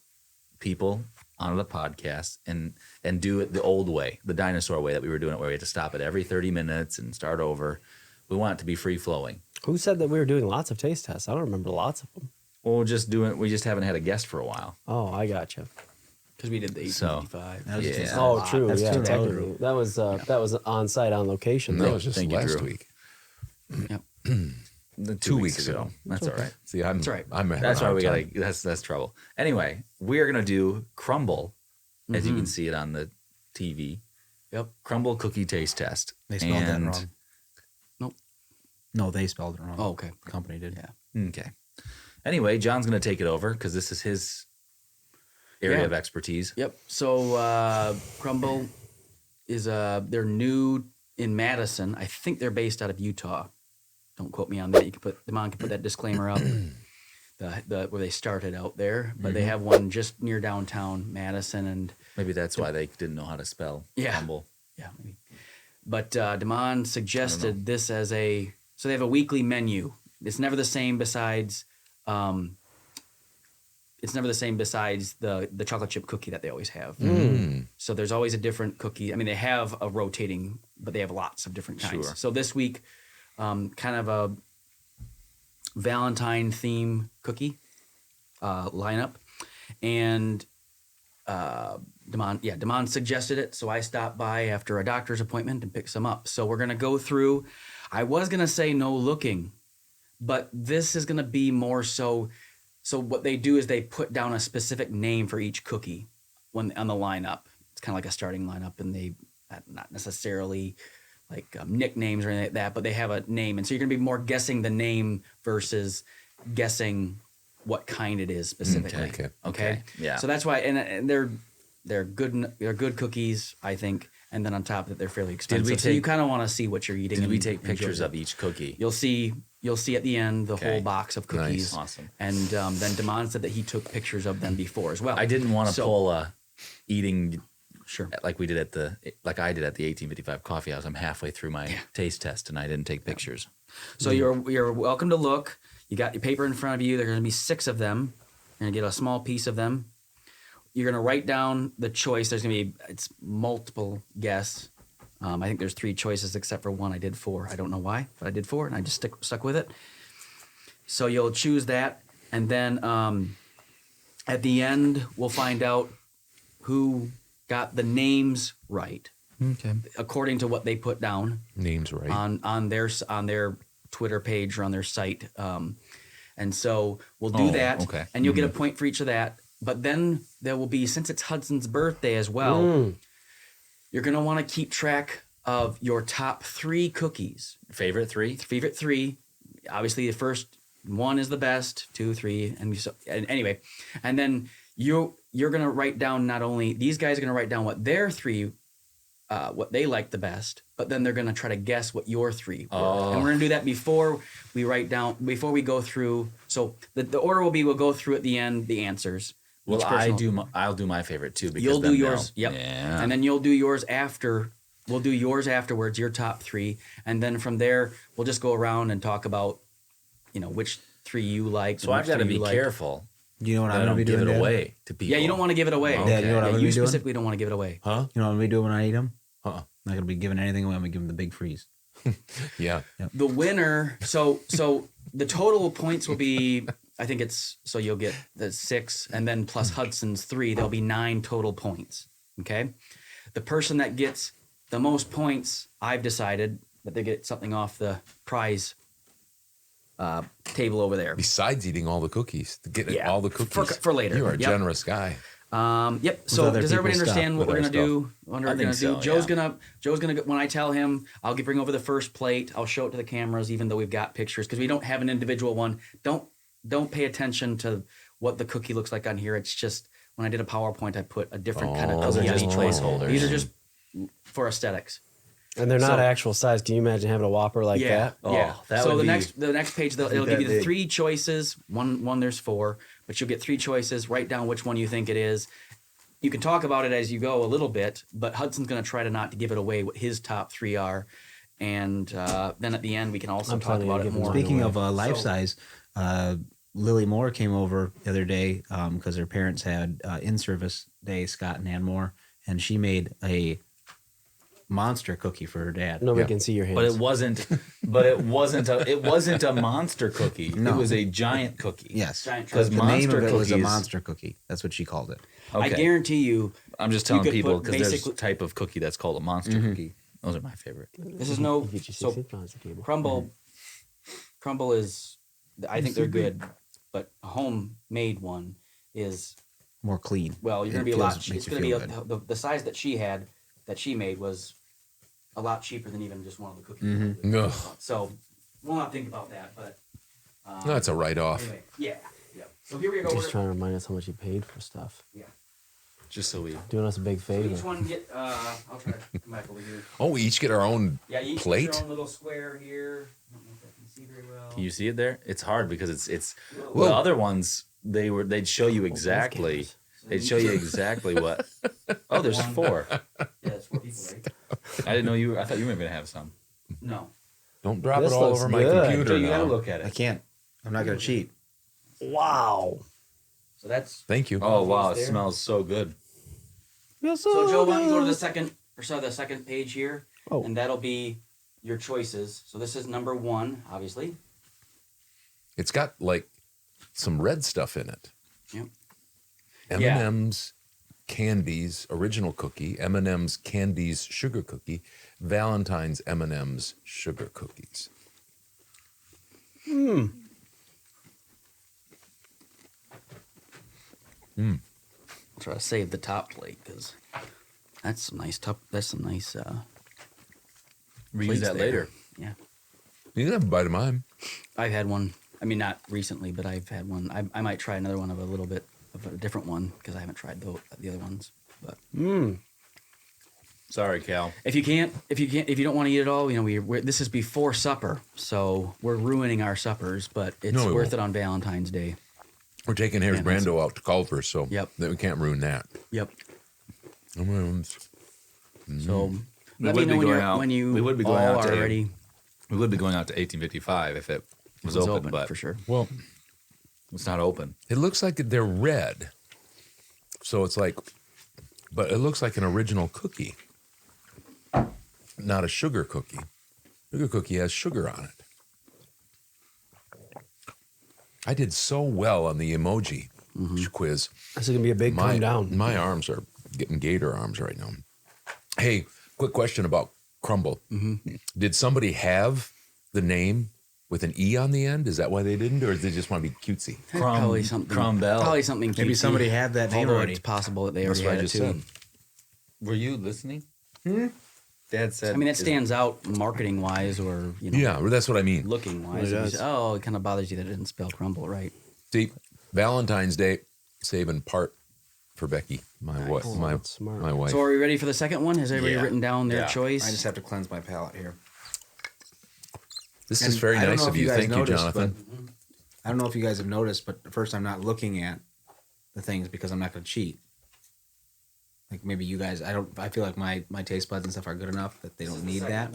people on the podcast and do it the old way, the dinosaur way that we were doing it, where we had to stop it every 30 minutes and start over. We want it to be free flowing. Who said that we were doing lots of taste tests? I don't remember lots of them. Well, we just haven't had a guest for a while. Oh, I gotcha. Because we did the So, 1855. That was Yeah. just- Oh, true. That's Yeah, true. technically. That was on site on location. That though. was just Thank you, last Drew. week. The 2 weeks ago. That's all right. See, I'm That's right. I'm having That's a why hard we time. gotta. That's trouble. Anyway, we are gonna do CRUMBL, as you can Mhm. see it on the TV. Yep. CRUMBL cookie taste test. They spelled that And- wrong. Nope. No, they spelled it wrong. Oh, okay. The company did. Yeah. Okay. Anyway, John's gonna take it over because this is his area Yeah. of expertise. Yep. So CRUMBL is they're new in Madison. I think they're based out of Utah. Don't quote me on that. You can put Demond can put that disclaimer up. The where they started out there, but they have one just near downtown Madison, and Maybe that's why they didn't know how to spell Yeah. CRUMBL. yeah. Maybe. But Demond suggested this as so they have a weekly menu. It's never the same besides. It's never the same besides the chocolate chip cookie that they always have. So there's always a different cookie. I mean, they have a rotating, but they have lots of different kinds. Sure. So this week, kind of a Valentine theme cookie lineup, and Demond suggested it, so I stopped by after a doctor's appointment and picked some up. So we're gonna go through. I was gonna say no looking, but this is gonna be more so. So what they do is they put down a specific name for each cookie when on the lineup. It's kind of like a starting lineup, and they not necessarily like nicknames or anything like that, but they have a name, and so you're gonna be more guessing the name versus guessing what kind it is specifically. Okay. Yeah. So that's why, and they're good cookies, I think, and then on top of it, they're fairly expensive. So you kind of want to see what you're eating. Did we and take enjoy pictures it. of each cookie? You'll see at the end the whole box of cookies. Nice. Awesome. And then Demond said that he took pictures of them before as well. I didn't want to So- pull a eating Sure. like I did at the 1855 coffee house. I'm halfway through my taste test and I didn't take pictures. So you're welcome to look. You got your paper in front of you. There are going to be 6 of them. You're going to get a small piece of them. You're going to write down the choice. There's going to be it's multiple guess. I think there's 3 choices except for one. I did 4. I don't know why, but I did 4, and I just stuck with it. So you'll choose that, and then at the end we'll find out who got the names right. Okay. According to what they put down. Names right. On their Twitter page or on their site. And so we'll do that. Okay. And you'll get a point for each of that. But then there will be, since it's Hudson's birthday as well, you're going to want to keep track of your top 3 cookies. Favorite 3? Favorite 3. Obviously, the first one is the best, 2, 3, and anyway. And then you're going to write down not only, these guys are going to write down what their 3 what they like the best, but then they're going to try to guess what your 3 were. And we're going to do that before we go through. So the order will be, we'll go through at the end the answers. Well, I'll do my favorite too. Because you'll do yours. Yep. Yeah. And then you'll do yours after. We'll do yours afterwards, your top 3. And then from there, we'll just go around and talk about, which 3 you like. So I've got to be careful. You know what I'm going to be doing? Give it Dad? away to people. Yeah, you don't want to give it away. Okay. Dad, you know what I'm going to be doing? You specifically don't want to give it away. Huh? You know what I'm going to be doing when I eat them? I'm not going to be giving anything away. I'm going to give them the big freeze. Yeah. The winner. So the total points will be. I think it's so you'll get the 6 and then plus Hudson's 3. There'll be 9 total points. Okay. The person that gets the most points, I've decided that they get something off the prize table over there. Besides eating all the cookies, all the cookies for later. You are a generous guy. Yep. So does everybody understand what we're gonna do? Joe's yeah. gonna when I tell him, I'll bring over the first plate. I'll show it to the cameras, even though we've got pictures, because we don't have an individual one. Don't pay attention to what the cookie looks like on here. It's just when I did a PowerPoint, I put a different kind of those cookie are on just each one. placeholders. These are just for aesthetics. And they're not actual size. Can you imagine having a Whopper like that? Yeah. That so would the next page, it'll give you the 3 choices. One there's 4, but you'll get 3 choices. Write down which one you think it is. You can talk about it as you go a little bit, but Hudson's going to try to not to give it away what his top 3 are. And then at the end, we can also talk about it more. Speaking of life size, Lily Moore came over the other day because her parents had in-service day, Scott and Ann Moore, and she made a monster cookie for her dad. Nobody can see your hands. But it wasn't. It wasn't a monster cookie. No. It was a giant cookie. Yes, Because the name of it was a cookies- monster cookie. That's what she called it. I guarantee you. I'm just you telling could people put because there's a basically- type of cookie that's called a monster cookie. Those are my favorite. This is no. So CRUMBL is. I think they're good, but a homemade one is More clean. well. You're It gonna be a feels- lot. makes It's you gonna be feel good. the size that she made was a lot cheaper than even just one of the cookies. No. So we'll not think about that, but No, it's a write-off. anyway, yeah. So here we go. Just trying to remind us how much you paid for stuff. Just so we. Doing us a big favor. Each one get. I'll try to come back over here. Oh, we each get our own Yeah, you each get plate? your own little square here. I don't know if I can see very well. Can you see it there? It's hard because it's Well- the other ones they'd show you exactly. They'd show you exactly what. Oh, there's 4. Yeah, it's 4 people, right? I didn't know you were. I thought you were gonna have some. No. Don't drop This it all looks over my good. computer Joe, you now. gotta look at I it. can't. I'm not going to cheat. Wow. So that's. Thank you. Oh wow, it There. smells so good. So Joe, why don't you go to the second page here, Oh. and that'll be your choices. So this is number 1, obviously. It's got like some red stuff in it. Yep. M&M's Candies original cookie, M&M's Candies sugar cookie, Valentine's M&M's sugar cookies. I'll try to save the top plate because that's some nice Reuse plates that there. later. Yeah, You can have a bite of mine. I've had one. I mean, not recently, but I've had one. I might try another one of a little bit of a different one because I haven't tried the other ones. But Sorry, Cal. if you don't want to eat it all, this is before supper, so we're ruining our suppers. But it's No, we worth won't. it on Valentine's Day. We're taking Harris Yeah, that's- Brando out to Culver, so Yep. that we can't ruin that. Yep. M&M's. So We let would me be know going out- when you we would be going all out to are ready. We would be going out to 1855 if it was open, but for sure. Well, it's not open. it looks like they're red. So it's like, but it looks like an original cookie, not a sugar cookie. Sugar cookie has sugar on it. I did so well on the emoji quiz. This is gonna be a big calm down. My arms are getting gator arms right now. Hey, quick question about CRUMBL. Did somebody have the name with an E on the end? Is that why they didn't, or did they just want to be cutesy? Probably something. CRUMBL. Probably something cutesy. Maybe somebody had that name Although already. it's possible that they That's already what I had it just too. said. Were you listening? Dad said. I mean, it stands out marketing wise, or Yeah, well, that's what I mean. looking wise. It does. Oh, it kind of bothers you that it didn't spell CRUMBL right. See, Valentine's Day, saving part for Becky, my wife. that's smart. My wife. So are we ready for the second one? Has everybody written down their choice? I just have to cleanse my palate here. This And is very I don't nice know of if you. guys Thank you, noticed, Jonathan. but I don't know if you guys have noticed, but at first I'm not looking at the things because I'm not going to cheat. Like maybe you guys, I feel like my taste buds and stuff are good enough that they don't need that.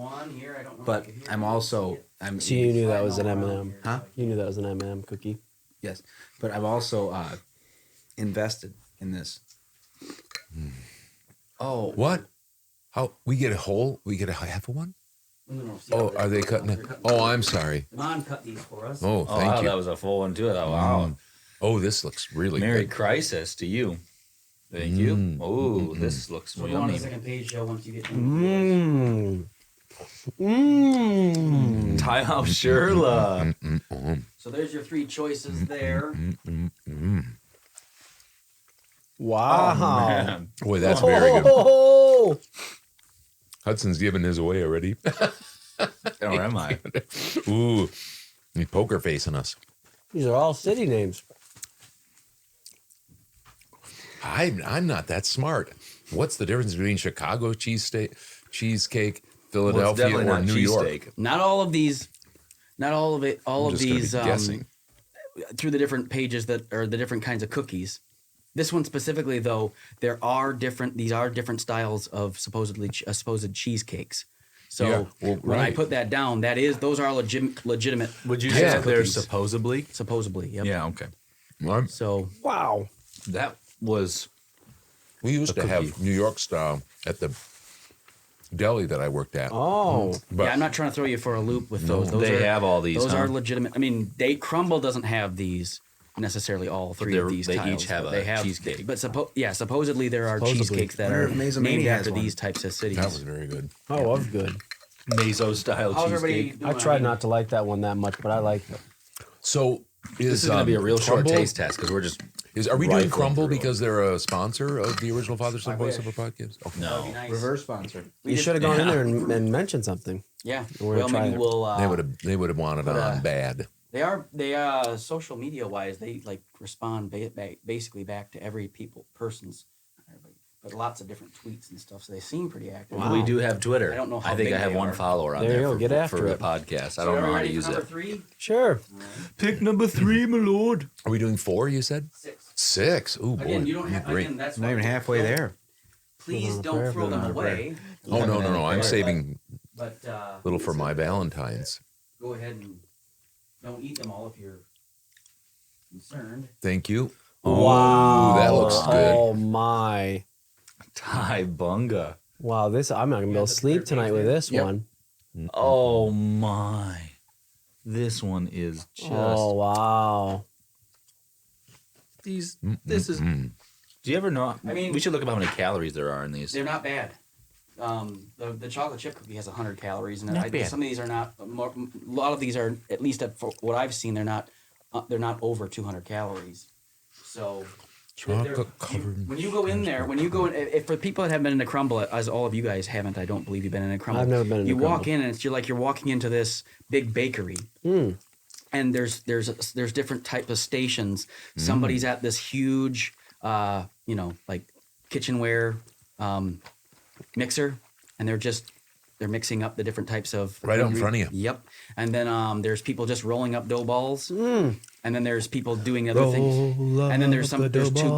But I'm also, So you knew that was an M&M. Huh? You knew that was an M&M cookie. Yes, but I've also invested in this. Oh, What? How we get a whole? We get a half of one? no. Oh, are they cutting it? Oh, I'm sorry. Mom cut these for us. Oh, Oh, thank wow, you. that was a full one too. I thought, wow. Oh, this looks really Merry good. Crisis to you. Thank you. Oh, this looks So we're on the yummy. second page, Joe, once you get Mmm. Mmm. Time out, Sherla. So there's your three choices there. Wow. Man. Boy, that's very good. Oh, Hudson's giving his away already. Or am I? Ooh, he's poker facing us. these are all city names. I'm not that smart. What's the difference between Chicago cheesesteak, cheesecake, Well, it's Philadelphia, definitely or not New York? cheesesteak. Not all of these, not all of it, all I'm of just gonna these be guessing. through the different pages that are the different kinds of cookies. This one specifically, though, there are different. These are different styles of supposed cheesecakes. So Yeah, well, when I right. put that down, that are legitimate. Would you Yeah. say they're cookies. supposedly? Supposedly, yep. Yeah, okay. Well, So Wow. That was we used A to have cookie. New York style at the deli that I worked at. Oh. But yeah, I'm not trying to throw you for a loop with those. Those they are, have all these. Those huh? are legitimate. I mean, CRUMBL doesn't have these necessarily all three of these they tiles, each have but a they have cheesecake. But supposedly there are Supposedly. cheesecakes that Wonder are if Maison named Mania has after one. these types of cities. that was very good. Oh, that was good. Meso style How's everybody cheesecake. doing? I tried not to like that one that much, but I liked it. So This is going to be a real short CRUMBL- taste test because we're just Are we doing rifling CRUMBL through because they're a sponsor of the original Father Son Voiceover podcast? Okay. no. Nice. Reverse sponsor. We You did- should have gone in there and mentioned something. Yeah. We're gonna Well, try maybe it. we'll. They would have wanted on bad. They social media wise, they like respond basically back to every person's, but lots of different tweets and stuff. So they seem pretty active. We do have Twitter. I don't know how I think big I have they one are. follower on There there you go, for, get after for the it. podcast. So I don't know how ready to for use number it. 3? Sure. Pick number 3, my lord. Are we doing 4, you said? 6. 6. Ooh, boy. Again, you don't have. Great. Again, that's Not why even we halfway don't- there. Please Hold on, don't throw them prayer. away. Oh, no. I'm But- saving But a little for my Valentine's. Go ahead and don't eat them all if you're concerned. Thank you. Wow. that looks good. Oh my. Ty Bunga. Wow, I'm not gonna be able to sleep tonight with this one. Oh my. This one is just Oh wow. these this is do you ever know I mean- we should look up how many calories there are in these. They're not bad. The chocolate chip cookie has 100 calories, and Not bad. some of these are not. A lot of these are, at least for what I've seen, they're not over 200 calories. So Chocolate covered. when you go in there, if for people that haven't been in a CRUMBL, as all of you guys haven't, I don't believe you've been in a CRUMBL. I've never been in a You walk CRUMBL. in and you're walking into this big bakery. And there's different types of stations. Somebody's at this huge, like kitchenware mixer, and they're mixing up the different types of Right out in front of you. Yep. And then there's people just rolling up dough balls, and then there's people doing other things, and then there's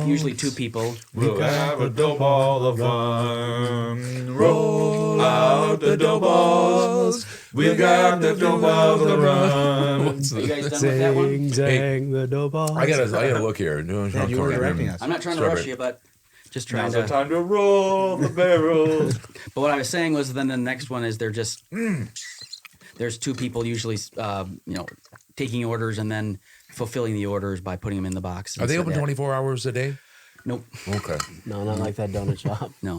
usually two people. We'll have a dough ball of fun. Roll out the dough balls. We got the dough balls to run. Are you guys done with that one? Zang, the dough balls. I gotta look here. Yeah, you were directing us. I'm not trying to rush you, but just trying Now's to. the time to roll the barrels. But what I was saying was, then the next one is they're there's two people usually, taking orders and then fulfilling the orders by putting them in the box. Are they So open that- 24 hours a day? Nope. Okay. No, not like that donut shop. No.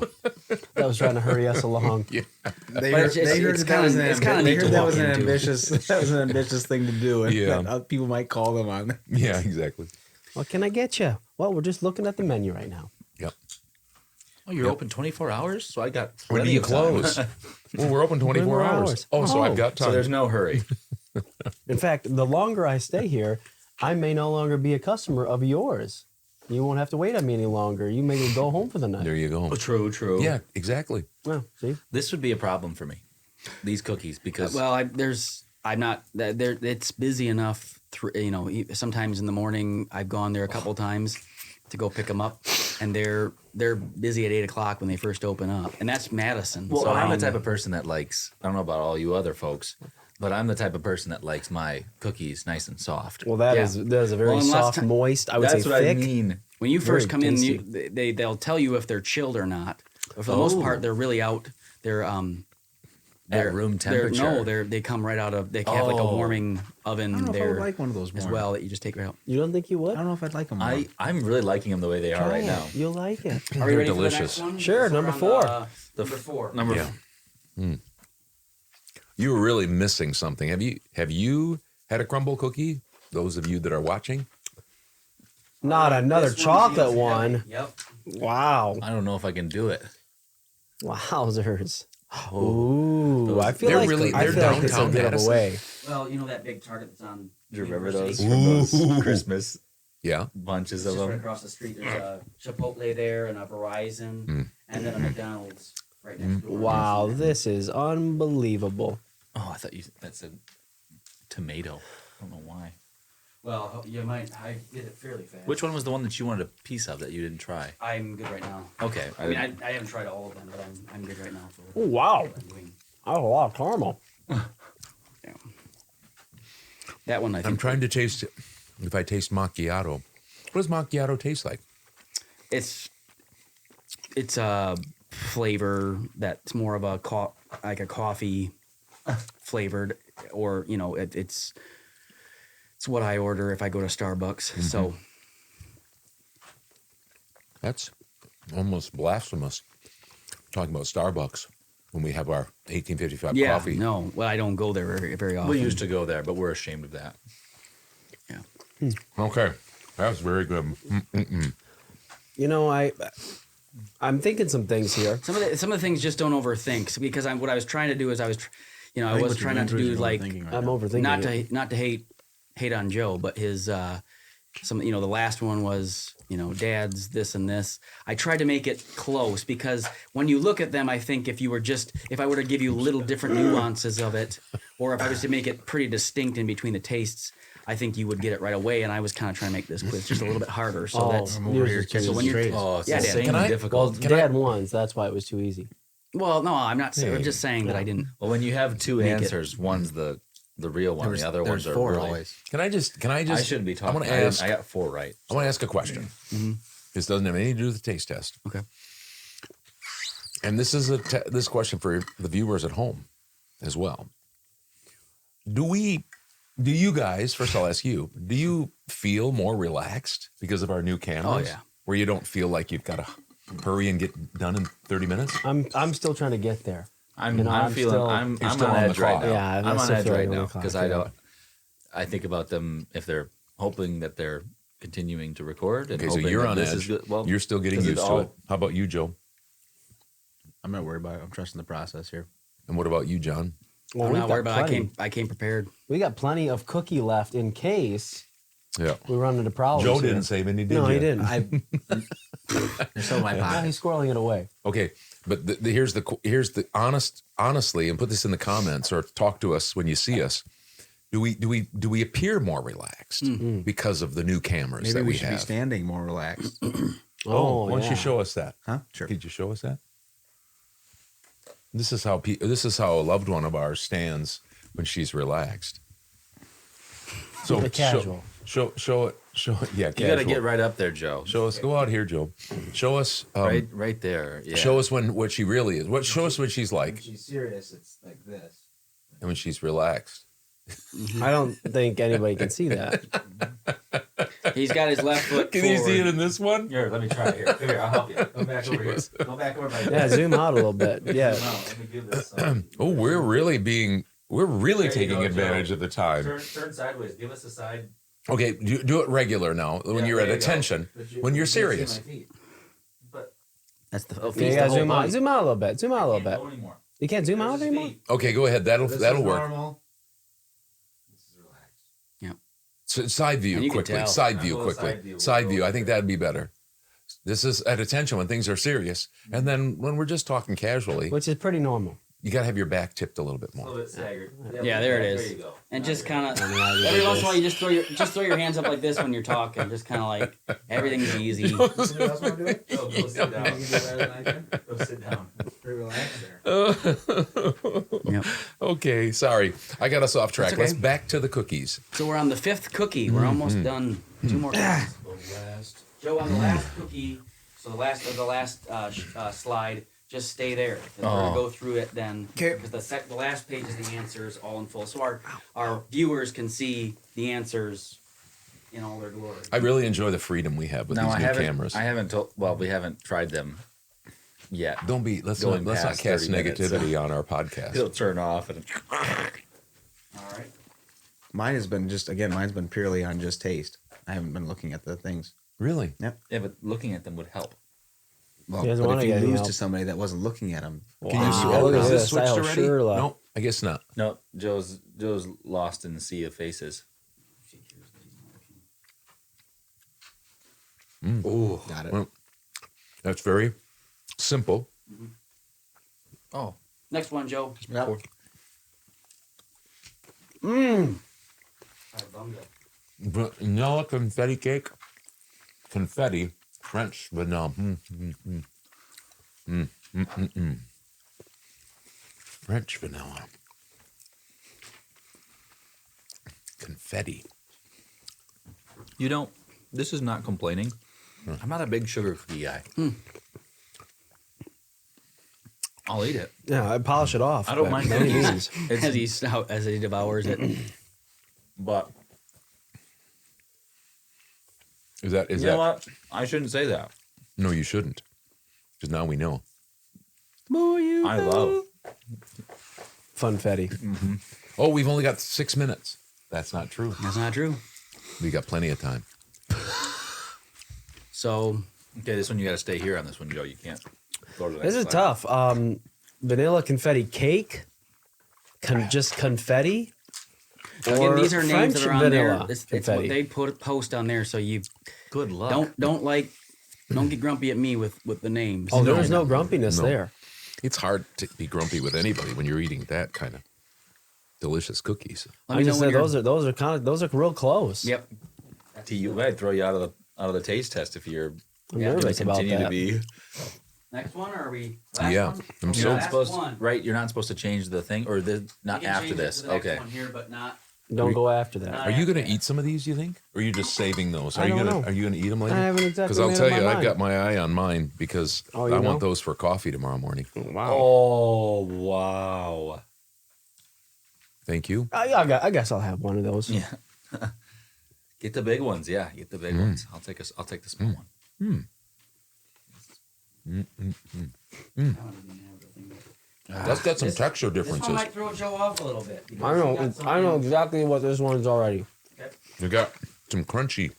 That was trying to hurry us along. They But heard, it's they heard it's that, that was an, kinda- it's kinda they neat heard to that walk was an into. ambitious thing to do, and Yeah. that people might call them on. Yeah, exactly. What can I get you? Well, we're just looking at the menu right now. Yep. Oh, you're open 24 hours? So I got When do plenty you of time. close? Well, we're open 24 hours. Oh, so I've got time. So there's no hurry. In fact, the longer I stay here, I may no longer be a customer of yours. You won't have to wait on me any longer. You may go home for the night. There you go. Oh, true. Yeah, exactly. Well, see, This would be a problem for me. These cookies, because it's busy enough. Sometimes in the morning, I've gone there a couple times to go pick them up, and they're busy at 8 o'clock when they first open up, and that's Madison. well, so I'm the type of person that likes. I don't know about all you other folks, but I'm the type of person that likes my cookies nice and soft. well, that Yeah. is a very Well, and last soft, time- moist. I would That's say what thick. I mean. when you first Very come in, tasty. they'll tell you if they're chilled or not. But for the most part, they're really out. They're At room temperature. No, they come right out of. They have like a Oh. warming I oven don't know if I there would like one of those as warm. well that you just take right out. You don't think you would? I don't know if I'd like them. I'm really liking them the way they are Try right it. now. You'll like it. Are we They're ready delicious. for the next one? Sure, We're number on 4. Number 4. Number Yeah. You were really missing something. Have you had a crumble cookie? Those of you that are watching? Not another This one chocolate feels one. heavy. Yep. Wow. I don't know if I can do it. Wowzers. Ooh, I feel They're like really- I they're feel like it's a downtown bit of a Madison. way. Well, you know that big Target that's on. Do you remember those University? from those Christmas Yeah. bunches It's of just right them? across the street. There's a Chipotle there and a Verizon and then a McDonald's right next door. Wow, this is unbelievable. Oh, I thought that said tomato. I don't know why. Well, you might. I did it fairly fast. Which one was the one that you wanted a piece of that you didn't try? I'm good right now. Okay. I mean, I haven't tried all of them, but I'm good right now for. Oh, wow. what I'm doing. That's a lot of caramel. Yeah. That one I think. I'm trying to taste it. If I taste macchiato, what does macchiato taste like? It's a flavor that's more of a like a coffee flavored, or it's what I order if I go to Starbucks. So That's almost blasphemous. Talking about Starbucks when we have our 1855 yeah, coffee. no, well I don't go there very often. We used to go there, but we're ashamed of that. Okay, that was very good. You know, I'm thinking some things here. Some of the things just don't overthink, because what I was trying to do is I was trying not to do like I'm overthinking it. not to hate on Joe, but his the last one was Dad's this and this. I tried to make it close, because when you look at them, I think if I were to give you little different nuances of it, or if I was to make it pretty distinct in between the tastes, I think you would get it right away. And I was kind of trying to make this quiz just a little bit harder. So that's I'm over here catching when you're- strays. Oh, it's Yeah, Dan. insanely Can I- difficult. Well, Dad won, so that's why it was too easy. well, no, I'm not saying. I'm just saying that I didn't. Well, when you have two Make it- answers, one's the real one, the other ones There's are 4 really. always. Can I just? I shouldn't be talking. I want to ask. I got 4 right. I want to ask a question. This doesn't have anything to do with the taste test. Okay. And this is this question for the viewers at home as well. Do you guys, first I'll ask you, do you feel more relaxed because of our new cameras? Oh, yeah. Where you don't feel like you've got to hurry and get done in 30 minutes? I'm still trying to get there. I'm You know, I'm feeling. still- I'm You're on still on the edge right clock. now. Yeah, I'm I on still edge feel right like now on the because clock, I yeah. don't. I think about them if they're hoping that they're continuing to record. And Okay, so hoping you're that on this edge. is good. Well, You're still getting 'cause used to it. How about you, Joe? I'm not worried about it. I'm trusting the process here. And what about you, John? Well, I'm we've not got worried about. plenty. I came prepared. We got plenty of cookie left in case Yeah. we run into problems. Joe here. didn't save any, did No, you? he didn't. There's some in my Now pocket. he's squirreling it away. Okay, but here's the honestly, and put this in the comments or talk to us when you see us. Do we appear more relaxed because of the new cameras Maybe that we we should be have? standing more relaxed. Oh, why don't yeah. you show us that? Huh? Sure. Could you show us that? This is how a loved one of ours stands when she's relaxed. So The casual. Show it. Yeah, you got to casual. get right up there, Joe. Show us. Go out here, Joe. Show us. right there. Yeah. Show us what she really is. Show us what she's like. she's serious, it's like this. and when she's relaxed. I don't think anybody can see that. He's got his left foot Can forward. you see it in this one? Here, let me try it. Here, come here. I'll help you. Come back over here. Go back over by Yeah, zoom out a little bit. Yeah. Zoom out. Let me give this. Oh, we're really There you taking go, advantage Joe. of the time. Turn sideways. Give us a side. Okay, do it regular now. When Yeah, you're at there you go. attention, But when you're can't see my serious. feet. But That's the Yeah, feast you the gotta whole zoom out. point. Zoom out a little bit. Zoom out a little can't bit. go anymore. You can't zoom out There's his anymore? feet. Okay, go ahead. That'll This is work. normal. This is relaxed. So side And view you can quickly. tell. Side I'll view go quickly. side view. Side We'll view. go I think there. that'd be better. This is at attention when things are serious, and then when we're just talking casually, Which is pretty normal. you gotta have your back tipped a little bit A little more. bit staggered. Yeah, there it There is. you go. And Now just you're kind of I mean, I every do once in a while, this. you just throw your hands up like this when you're talking, just kind of like everything's easy. Somebody else want to do it? Go sit down. You do better than I can. Go sit down. Pretty relaxed there. Yep. Okay, sorry, I got us off track. That's okay. Let's back to the cookies. So we're on the 5th cookie. We're almost done. 2 more cookies. Joe, on the last cookie, so the last slide, just stay there. 'Cause we're gonna go through it then. Because the last page is the answers all in full, so our viewers can see the answers in all their glory. I really enjoy the freedom we have with No, these I new haven't. cameras. I haven't told. Well, we haven't tried them yet. Don't be. Let's Going not past cast 30 minutes, negativity on our podcast. It'll turn off and. All right. Mine has been mine's been purely on just taste. I haven't been looking at the things. Really? Yeah, but looking at them would help. Well, He doesn't but wanna if you get any lose help. to somebody that wasn't looking at them, Can you see? Wow, look at Is this. this switched I'll already? sure like- No, I guess not. No, Joe's lost in the sea of faces. Oh, got it. well, that's very simple. Oh, Next one, Joe. Yep. Vanilla confetti cake. Confetti, French vanilla. French vanilla. Confetti. you know, this is not complaining. I'm not a big sugar cookie guy. I'll eat it. Yeah, I polish it off. I don't but mind many cookies. these. As he devours it. But Is that? you know what? I shouldn't say that. No, you shouldn't. Because now we know. I love. Funfetti. Oh, we've only got 6 minutes. That's not true. That's not true. We got plenty of time. So Okay, this one you got to stay here on this one, Joe. You can't go to the next This is slide. tough. Vanilla confetti cake. Just confetti. again, Or these are names that French are on vanilla there. It's confetti. what they post on there, so you Good luck. don't get grumpy at me with the names. Oh, there's no grumpiness No. there. It's hard to be grumpy with anybody when you're eating that kind of delicious cookies. Let I me know just when said you're- those are real close. Yep. To you, I'd throw you out of the taste test if you're I'm Yeah, nervous about continue to that. be. Next one, or are we? Last Yeah, one? I'm Okay, so- You're not last supposed one. right. You're not supposed to change the thing, or not You can after change it this. to the next Okay. one here, but not. Don't go after that. Not Are you after going to that. eat some of these? You think, or are you just saving those? I don't know. Are you going to eat them later? I haven't exactly Because I'll made tell up my you, I've mind. got my eye on mine because Oh, you I know? want those for coffee tomorrow morning. Wow. Oh wow. Thank you. I guess I'll have one of those. Yeah. Get the big ones. Yeah, get the big ones. I'll take the small one. That's got some This- texture This one differences. might throw Joe off a little bit. because I you know. got some I know names. exactly what this one's already. You got some crunchy.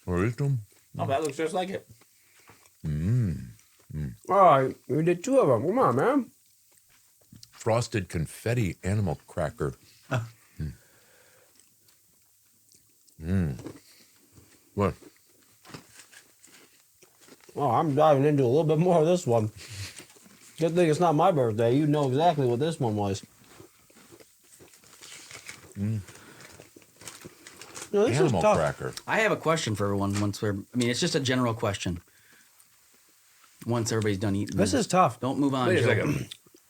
Or is them? Oh, that looks just like it. All right, we did 2 of them. Come on, man. Frosted confetti animal cracker. What? Oh, I'm diving into a little bit more of this one. Good thing it's not my birthday. You know exactly what this one was. No, this Animal is tough. cracker. I have a question for everyone. It's just a general question. Once everybody's done eating, This is tough Don't move on. Wait a Joe. second.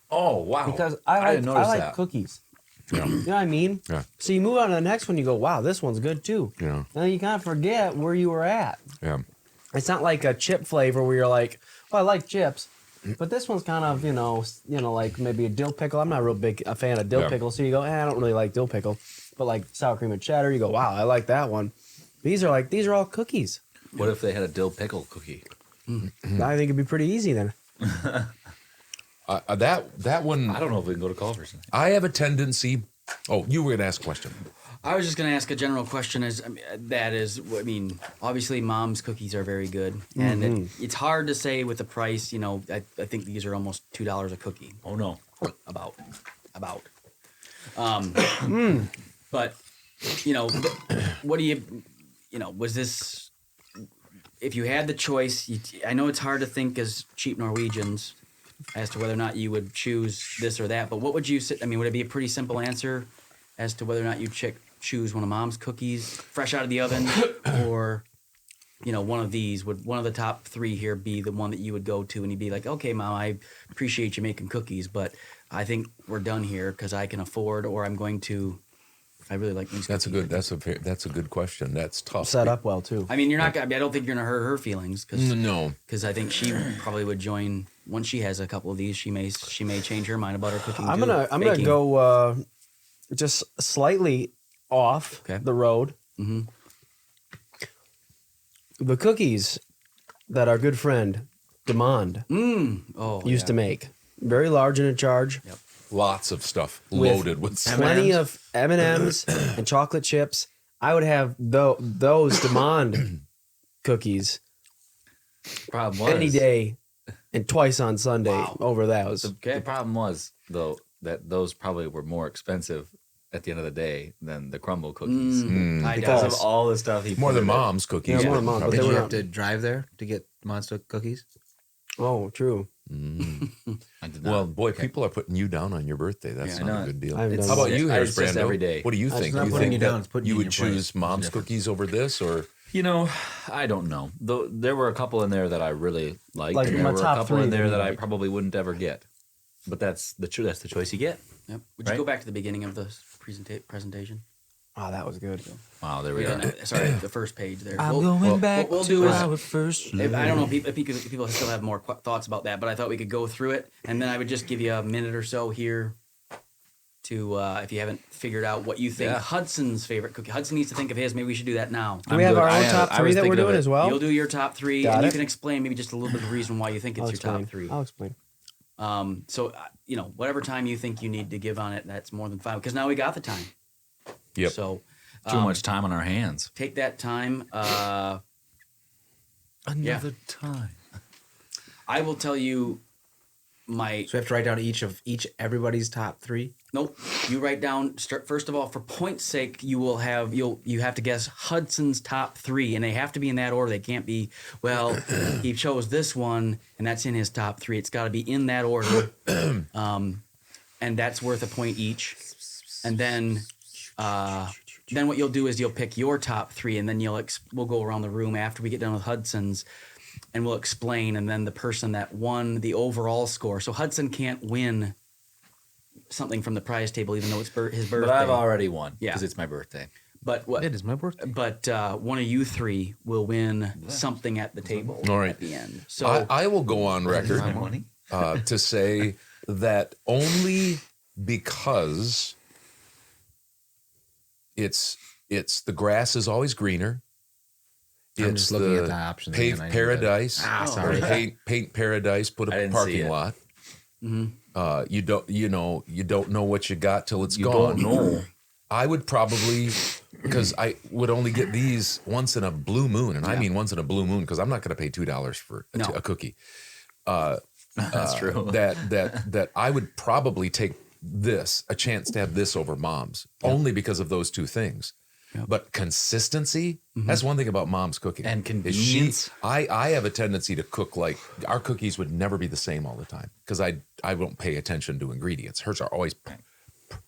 Oh wow. because I didn't notice like that. cookies. Yeah. You know what I mean? Yeah. So you move on to the next one, you go, wow, this one's good too. Yeah. And then you kind of forget where you were at. Yeah. It's not like a chip flavor where you're like, well, I like chips. But this one's kind of, like maybe a dill pickle. I'm not a real big a fan of dill pickle, so you go, I don't really like dill pickle. But like sour cream and cheddar, you go, wow, I like that one. These are all cookies. What if they had a dill pickle cookie? I think it'd be pretty easy then. That one. I don't know if we can go to Culver's. I have a tendency. Oh, you were going to ask a question. I was just going to ask a general question. Obviously, Mom's cookies are very good, and it's hard to say with the price. I think these are almost $2 a cookie. Oh no, about. But what do you? Was this? If you had the choice, I know it's hard to think as cheap Norwegians as to whether or not you would choose this or that. But what would you say? Would it be a pretty simple answer as to whether or not you choose one of Mom's cookies fresh out of the oven, or one of these? Would one of the top 3 here be the one that you would go to and you'd be like, okay, Mom, I appreciate you making cookies, but I think we're done here because I can afford, or I'm going to. I really like these. That's a good question. That's tough. Set up well too. You're not. I don't think you're gonna hurt her feelings. No. Because I think she probably would join once she has a couple of these. She may change her mind about her cooking. I'm gonna go just slightly off the road. Mm-hmm. The cookies that our good friend Demond used to make, very large and in charge. Yep. Lots of stuff loaded with plenty of M&Ms and chocolate chips. I would have those Demond cookies any day and twice on Sunday over those. The problem was, though, that those probably were more expensive at the end of the day than the CRUMBL cookies. Because of all the stuff he more than Mom's cookies. Yeah, more than Mom's. But Did you have to drive there to get Monster cookies? Oh, true. I did not. Well, boy, people are putting you down on your birthday. That's not a good deal. How It's about you, Harris it's just Brando? every day. What do you think? not You putting think you down, it's that putting you you in would your place. choose Mom's cookies over this, or I don't know. Though there were a couple in there that I really liked, Like and there my were a top couple 3 in there that that you I like. probably wouldn't ever get. But that's the choice you get. Yep. Would you Right? go back to the beginning of the presentation? Oh, that was good. Wow, there we go. Sorry, the first page there. back what we'll do is, our first. I don't know if people still have more thoughts about that, but I thought we could go through it, and then I would just give you a minute or so here to, if you haven't figured out what you think Hudson's favorite cookie. Hudson needs to think of his. Maybe we should do that now. Do we have our own top 3 that we're doing as well? You'll do your top 3, Got and you it. can explain maybe just a little bit of the reason why you think it's your top 3. I'll explain. So, whatever time you think you need to give on it, that's more than fine, because now we got the time. Yep. So, Too much time on our hands. take that time. Another time. I will tell you So we have to write down everybody's top 3. Nope. You write down. First of all, for point's sake, you have to guess Hudson's top 3, and they have to be in that order. They can't be. Well, he chose this one, and that's in his top 3. It's got to be in that order, and that's worth a point each. And then what you'll do is you'll pick your top 3, and then we'll go around the room after we get done with Hudson's, and we'll explain. And then the person that won the overall score. So Hudson can't win something from the prize table, even though it's his birthday. But I've already won Yeah. because it's my birthday. But what? It is my birthday. But one of you 3 will win something at the table All right. at the end. So I will go on record My money. to say that only because it's the grass is always greener. I'm It's just looking the at the options pave again. I need paradise. that. Sorry. Paint paradise. Put I a didn't see parking it. lot. Mhm. You don't know what you got till it's You gone. don't know. I would probably, because I would only get these once in a blue moon, and I mean once in a blue moon, because I'm not going to pay $2 for a cookie. That's true. That I would probably take a chance to have this over Mom's, only because of those 2 things. But consistency, that's one thing about Mom's cooking. And Is convenience. I have a tendency to cook like our cookies would never be the same all the time because I won't pay attention to ingredients. Hers are always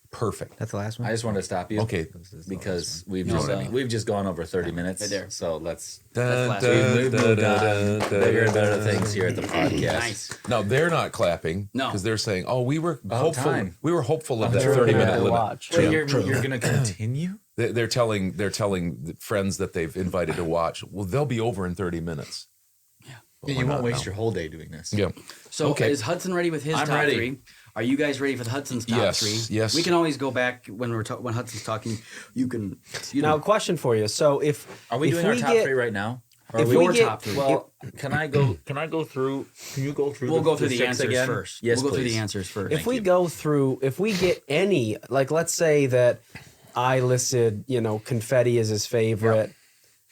perfect. That's the last one. I just want to stop you. Okay. Because we've You know just what I mean. we've just gone over 30 minutes. Right there. So let's Dun, we've moved on dun, bigger and better things here at the podcast. nice. No, they're not clapping. No. because they're saying, "Oh, we were About hopeful. time. We were hopeful of that True. 30-minute Yeah, limit." watch. Wait, Yeah. you're going to continue? They're telling the friends that they've invited to watch. Well, they'll be over in 30 minutes. You we're won't not waste now. your whole day doing this. Yeah. So Okay. is Hudson ready with his I'm top ready. 3? Are you guys ready for the Hudson's top Yes, 3? yes. We can always go back when when Hudson's talking. You can. Now, question for you. So if Are we if doing our top get- 3 right now? Or if are we your get- top 3. Well, can I go through? Can you go through? We'll go through the 6 answers again? first. Yes, we'll go through please. the answers first. if we go through, if we get any, like, let's say that I listed, confetti as his favorite,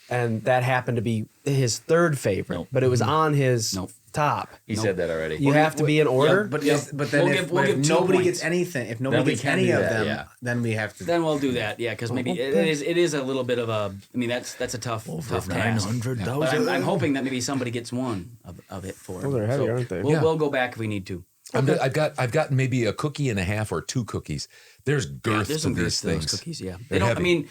and that happened to be his third favorite, Nope. but it was on his top. He said that already. You have to be in order. But Yep. but then We'll if, give- we'll but if give 2 nobody points. gets anything, if nobody Then we gets can any do of that, them, yeah. then we have to. Then we'll do that, yeah, because maybe it is a little bit of a. I mean, that's a tough task. But I'm hoping that maybe somebody gets one of it for. Oh, they're heavy, aren't they? We'll go back if we need to. I've got maybe a cookie and a half or 2 cookies. There's girth There's to some these girth to those things. cookies. Yeah, They're they don't. heavy. I mean,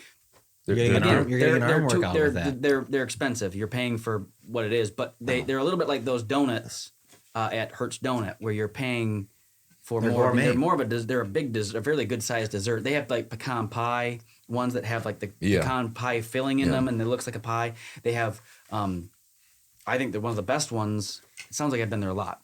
You're getting an arm, workout they're, with that. They're expensive. You're paying for what it is, but they're a little bit like those donuts at Hertz Donut, where you're paying for They're more. gourmet. They're more of they're a big dessert, a fairly good sized dessert. They have like pecan pie ones that have like the pecan pie filling in them, and it looks like a pie. They have, I think they're one of the best ones. It sounds like I've been there a lot,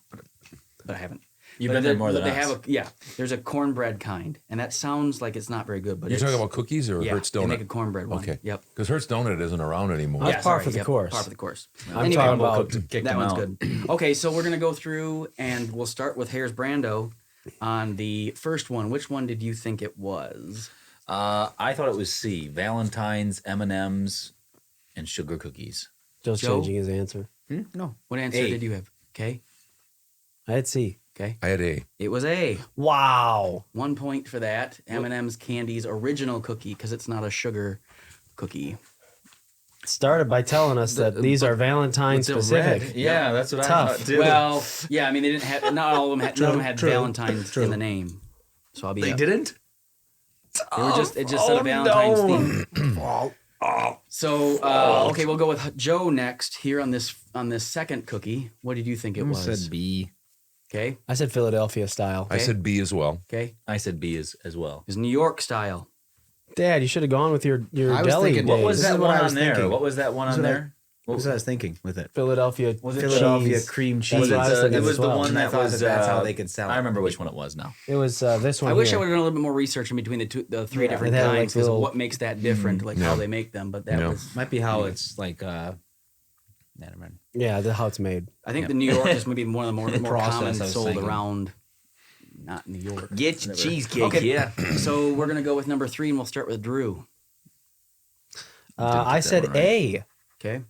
but I haven't. You've But been there they- more than they us. have there's a cornbread kind, and that sounds like it's not very good. But You're it's, talking about cookies or yeah, Hertz they Donut? make a cornbread one. Okay. Yep. Because Hertz Donut isn't around anymore. That's par for the course. Par for the course. I'm talking about kick that them one's out. good. Okay, so we're gonna go through, and we'll start with Harris Brando on the first one. Which one did you think it was? I thought it was C. Valentine's, M&Ms, and sugar cookies. Joe's Joe? changing his answer. No. What answer A. did you have? Okay. I had C. Okay. I had A. It was A. Wow. 1 point for that. M&M's Candy's original cookie, because it's not a sugar cookie. Started by telling us that these are Valentine With the specific. red. Yeah, that's what Tough. I thought too. Well, yeah, I mean, they didn't have, not all of them had, none of them had True. Valentine's True. in the name. So I'll be up. didn't? They were just, it just said a Valentine's theme. So, okay, we'll go with Joe next here on this second cookie. What did you think it was? Said B. Okay. I said Philadelphia style. I said B as well. Okay. I said B as well. It's New York style. Dad, you should have gone with your I was deli thinking, days. What was This is that what one I on was there? thinking. What was that one This on is what I- there? What was I was thinking with it? Philadelphia. Was it Philadelphia cheese. cream That's cheese. what I was thinking It was as the well. one And I that thought was. that's how they could sell it. I remember which one it was now. It was this one. I wish I here. would have done a little bit more research in between the three different It had, like, kinds because of little- what makes that different, like how they make them. But that Yeah. was, Might be how it's like. Never mind. Yeah, the how it's made. I think the New York is maybe one of the more process, common I was sold thinking. around, not New York. Get your Whatever. cheesecake. Okay. Yeah. So we're gonna go with number 3, and we'll start with Drew. I said one right. A. Okay.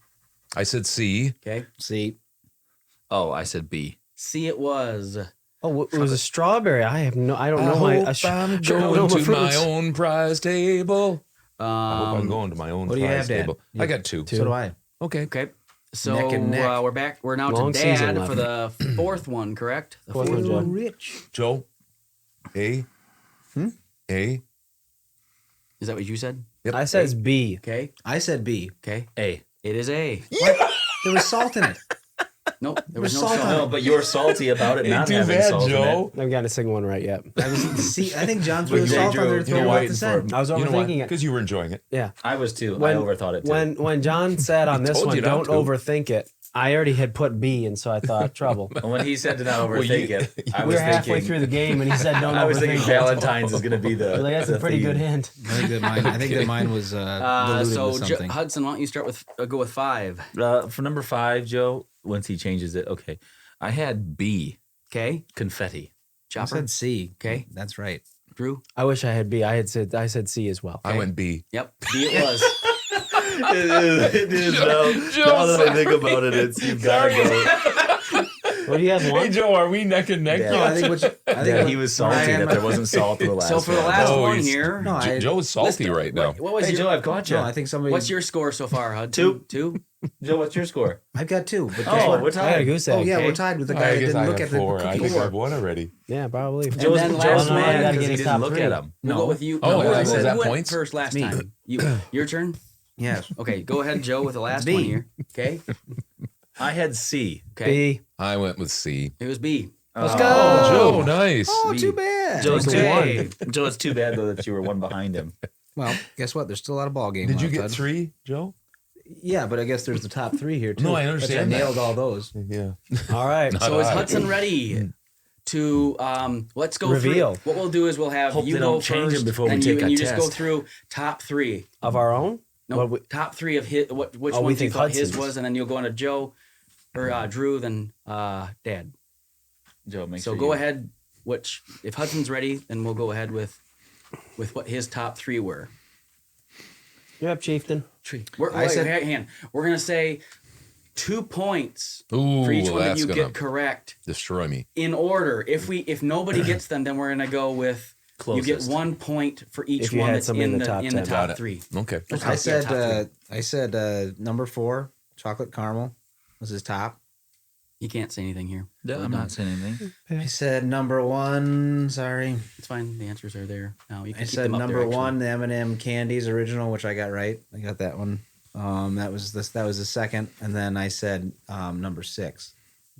I said C. Okay. See, Oh, I said B. C it was. Oh, it was a strawberry. I don't know my. I'm don't going know to my fruits. own prize table. I hope I'm going to my own what do you prize have, Dad? table. I got 2. so do I. Okay. Okay. So Neck and neck. we're back. We're now Long to season Dad left. for the fourth one, correct? The Fourth one, Joe. Rich. Joe. A. A. Is that what you said? Yep. I said it's B. Okay. I said B. Okay. A. It is A. There was salt in it. Nope. There was no salt on salt. it. No, but you're salty about it Ain't not too having bad, salt in Joe. I haven't gotten a single one right yet. I was see. I think John threw But the you salt on there to drew- throw you're off waiting the for scent. I was overthinking it. Because you were enjoying it. Yeah. I was too. When- I overthought it too. When John said on this told one, you not don't to. overthink it. I already had put B, and so I thought trouble. And when he said to not Well, overthink you- it, I We was were halfway thinking. through the game, and he said, "Don't I was overthink thinking it." Valentine's is going to be the. Like, that's the a pretty good theme. hint. I think that mine. I think that mine was diluted So with something. Hudson, why don't you start with go with 5? For number 5, Joe, once he changes it, okay. I had B, Okay. confetti. I Chopper. said C. Okay. That's right. Drew. I wish I had B. I said C as well. I went B. Yep. B it was. It is now that I think about it, you've got to go. What do you have? One. Joe, are we neck and neck? No, I think what I think Yeah, what- he was salty I am- that there wasn't salt in the last So for the one. last Oh, one he's- here, No, I, Joe's salty right now. what was Hey, your Joe, I've caught you. no, I think somebody. what's your score so far, Hudson? 2. Joe, what's your score? I've got 2. But guess Oh, what? we're I got a tied. goose Oh egg. yeah, okay. we're tied with the guy I that guess didn't I look got at the 4. I cookie think before. I've won already. Yeah, probably. And Joe's, then Joe's last mad one, because gotta he get his didn't top look 3. at him. We'll No. go with you. Oh, no, was who that went points? first last Me. time? Your turn. Yes. Okay, go ahead, Joe, with the last B. one here. Okay. I had C. Okay. B. I went with C. It was B. Let's Oh, go. Joe, nice. Oh, too bad. Joe, it's Okay. Joe, it's too bad though that you were one behind him. Well, guess what? There's still a lot of ball game Did you left, get Hud. 3, Joe? Yeah, but I guess there's the top 3 here too. No, I Which understand that. nailed all those. Yeah. All right. So is Hudson ready to let's go Reveal. through? What we'll do is we'll have Hope you they go don't change first, them before we and take a you just go test. through top 3. Of our own? No, What we- top 3 of his. Which we ones you think thought his Hudson's. was, and then you'll go into Joe or Drew, then Dad. Joe, make So sure go you- ahead. Which if Hudson's ready, then we'll go ahead with what his top 3 were. You're up, Chieftain. We're gonna say 2 points Ooh, for each one that that's you gonna get correct destroy me. in order. If nobody gets them, then we're gonna go with you get Closest. 1 point for each If you one had that's somebody in in the the top in 10. the Got top it. 3. Okay. I said number 4, chocolate caramel was his top. You can't say anything here. Yeah, I'm not saying anything. I said number 1. Sorry. It's fine. The answers are there now. You can I keep said them up number there, actually. 1, the M&M Candies original, which I got right. I got that one. That was the second, and then I said number 6.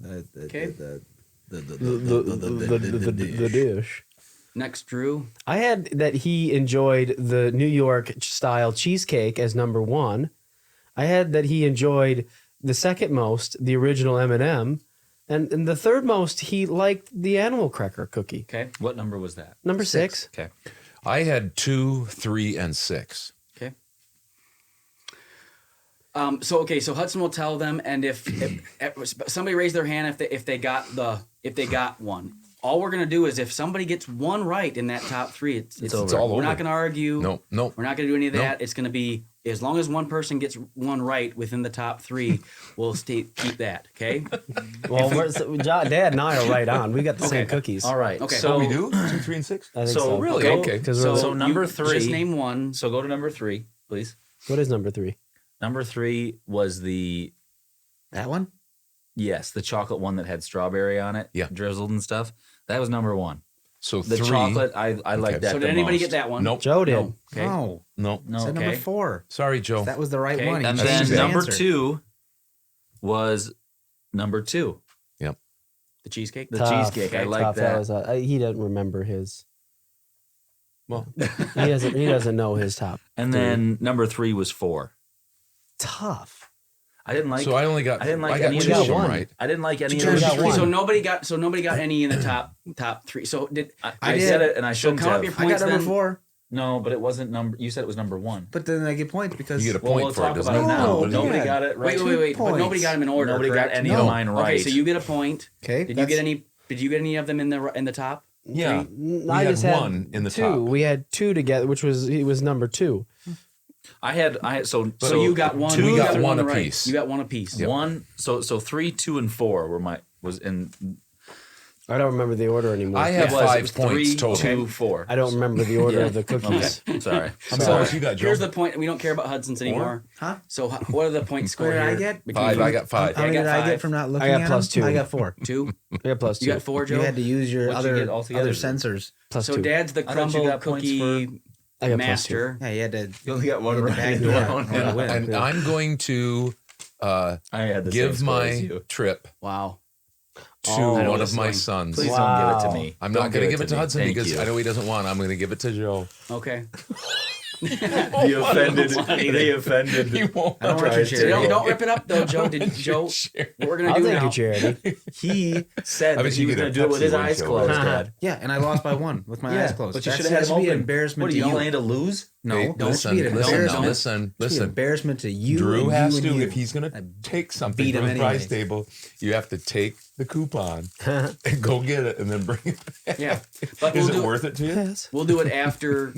Okay. The dish. Next, Drew. I had that he enjoyed the New York style cheesecake as number 1. I had that he enjoyed the second most, the original M&M, and the third most, he liked the animal cracker cookie. Okay. What number was that? Number 6. Okay. I had 2, 3, and 6. Okay. So Hudson will tell them, and if somebody raised their hand if they got one. All we're gonna do is if somebody gets 1 right in that top 3, it's over. All We're over. not gonna argue. No. We're not gonna do any of that. Nope. It's gonna be as long as one person gets 1 right within the top 3, we'll keep that. Okay. Well, Dad and I are right on. We got the same cookies. All right. Okay. So we do? 2, 3, and 6? I think So so. Really? go- Okay. So number you 3. Just name one. So go to number 3, please. What is number 3? Number 3 was That one? yes, the chocolate one that had strawberry on it, Yeah. drizzled and stuff. That was number 1. So The 3. chocolate, I like that. So the did anybody most. get that one? Nope. Joe did. No. Okay. No. No. No. I said Okay. number 4. Sorry, Joe. That was the right Okay. one. And That's then too bad. number Answer. 2 was number 2, The cheesecake. the cheesecake. I like that. was, he doesn't remember his. Well, He doesn't know his top. And then number 3 was 4. Tough. I didn't like. so I only got I didn't like I got any of 2 of those. them one. right. I didn't like any of You those. got one. So nobody got any in the top 3. So did I did. said it, and I so shouldn't count have. your I points got number then? 4. No, but it wasn't number. You said it was number 1. But then I get points because You get a Well, point we'll for talk it, doesn't about it it? now. No, Nobody Dad. got it right. Wait. But points. nobody got them in order. Nobody correct? got any No. of mine right. Okay, so you get a point. Okay. Did you get any? Did you get any of them in the top? Yeah. I had just had 1 in the 2. top. We had 2 together, which was he was number 2. I had so you got one. we you got got one right. apiece. You got one apiece. Yep. 1. So 3, 2, and 4 was in. I don't remember the order anymore. I have It was 5 points 3, total. 2, 4. I don't remember the order Yeah. of the cookies. Okay. Sorry. How many points you got, Joe? Here's the point. We don't care about Hudson's anymore. Huh? So what are the points scored What did I here? get? Between 5. you? I got 5. How many I did got I 5. get from not looking got at plus them? 2. I got 4. 2. I got plus 2. You got 4, Joe. You had to use your What'd you get altogether? other sensors. plus So 2. Dad's the I thought you CRUMBL got points Cookie I got plus 2. master. Yeah, you had to. You only got one right. Back door. Yeah. to win. And I'm going to I had the same give score as my you. trip Wow. to I know one this of my one. sons. Please Wow. don't give it to me. I'm Don't not going to give it to me. Hudson Thank because you. I know he doesn't want. I'm going to give it to Joe. Okay. The offended. The offended. He won't. I don't want your So charity. don't rip it up though, Joe. Joe? What we're gonna I'll do take now? your charity. He said I that bet he you was get a going to do it with his Pepsi one, eyes Joe. closed, Uh-huh. Dad. Yeah, and I lost by 1 with my eyes closed. But you That should have had him should be an open. embarrassment What are to you you. planning to lose? No, Hey, don't listen, be an listen, embarrassment. listen, It should be an listen. embarrassment to you. Drew and has you to, and you. if he's going to take something beat from him the prize anyway. table, you have to take the coupon and go get it and then bring it back. Yeah. But Is we'll it do worth it to you? Yes. We'll do it after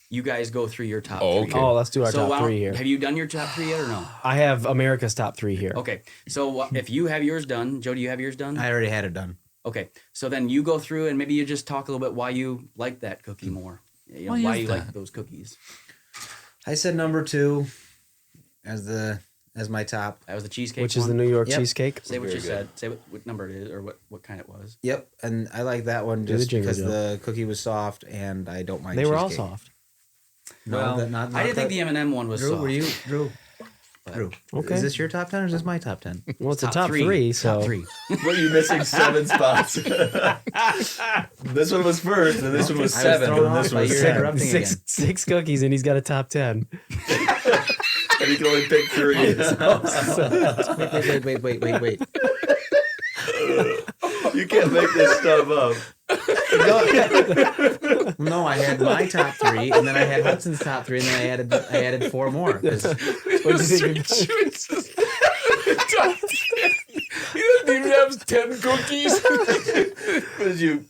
you guys go through your top Oh, 3. okay. Oh, let's do our So top why don't- 3 here. Have you done your top 3 yet or no? I have America's top 3 here. Okay. So if you have yours done, Joe, do you have yours done? I already had it done. Okay. So then you go through and maybe you just talk a little bit why you like that cookie more. You know, why you like those cookies. I said number 2 as my top. That was the cheesecake Which is the one? New York Yep. cheesecake. Say what you said. Say what number it is or what kind it was. Yep, and I like that one Do the just jingle, because Joe. the cookie was soft, and I don't mind. They were all cheesecake. soft. No, Well, not I didn't think that- the M&M one was Drew, soft. were you Drew? Drew, Okay. is this your top 10 or is this my top 10? Well, it's the Top top 3. 3, so. Top 3. What are you missing 7 spots? This one was first, and this one was I was 7, thrown and off this by was your 7. interrupting again. Six cookies, and he's got a top 10. And you can only pick 3. Wait. You can't make this stuff up. No, I had my top 3, and then I had Hudson's top 3, and then I added 4 more. 'Cause- What'd you think? He doesn't even have 10 cookies. Did you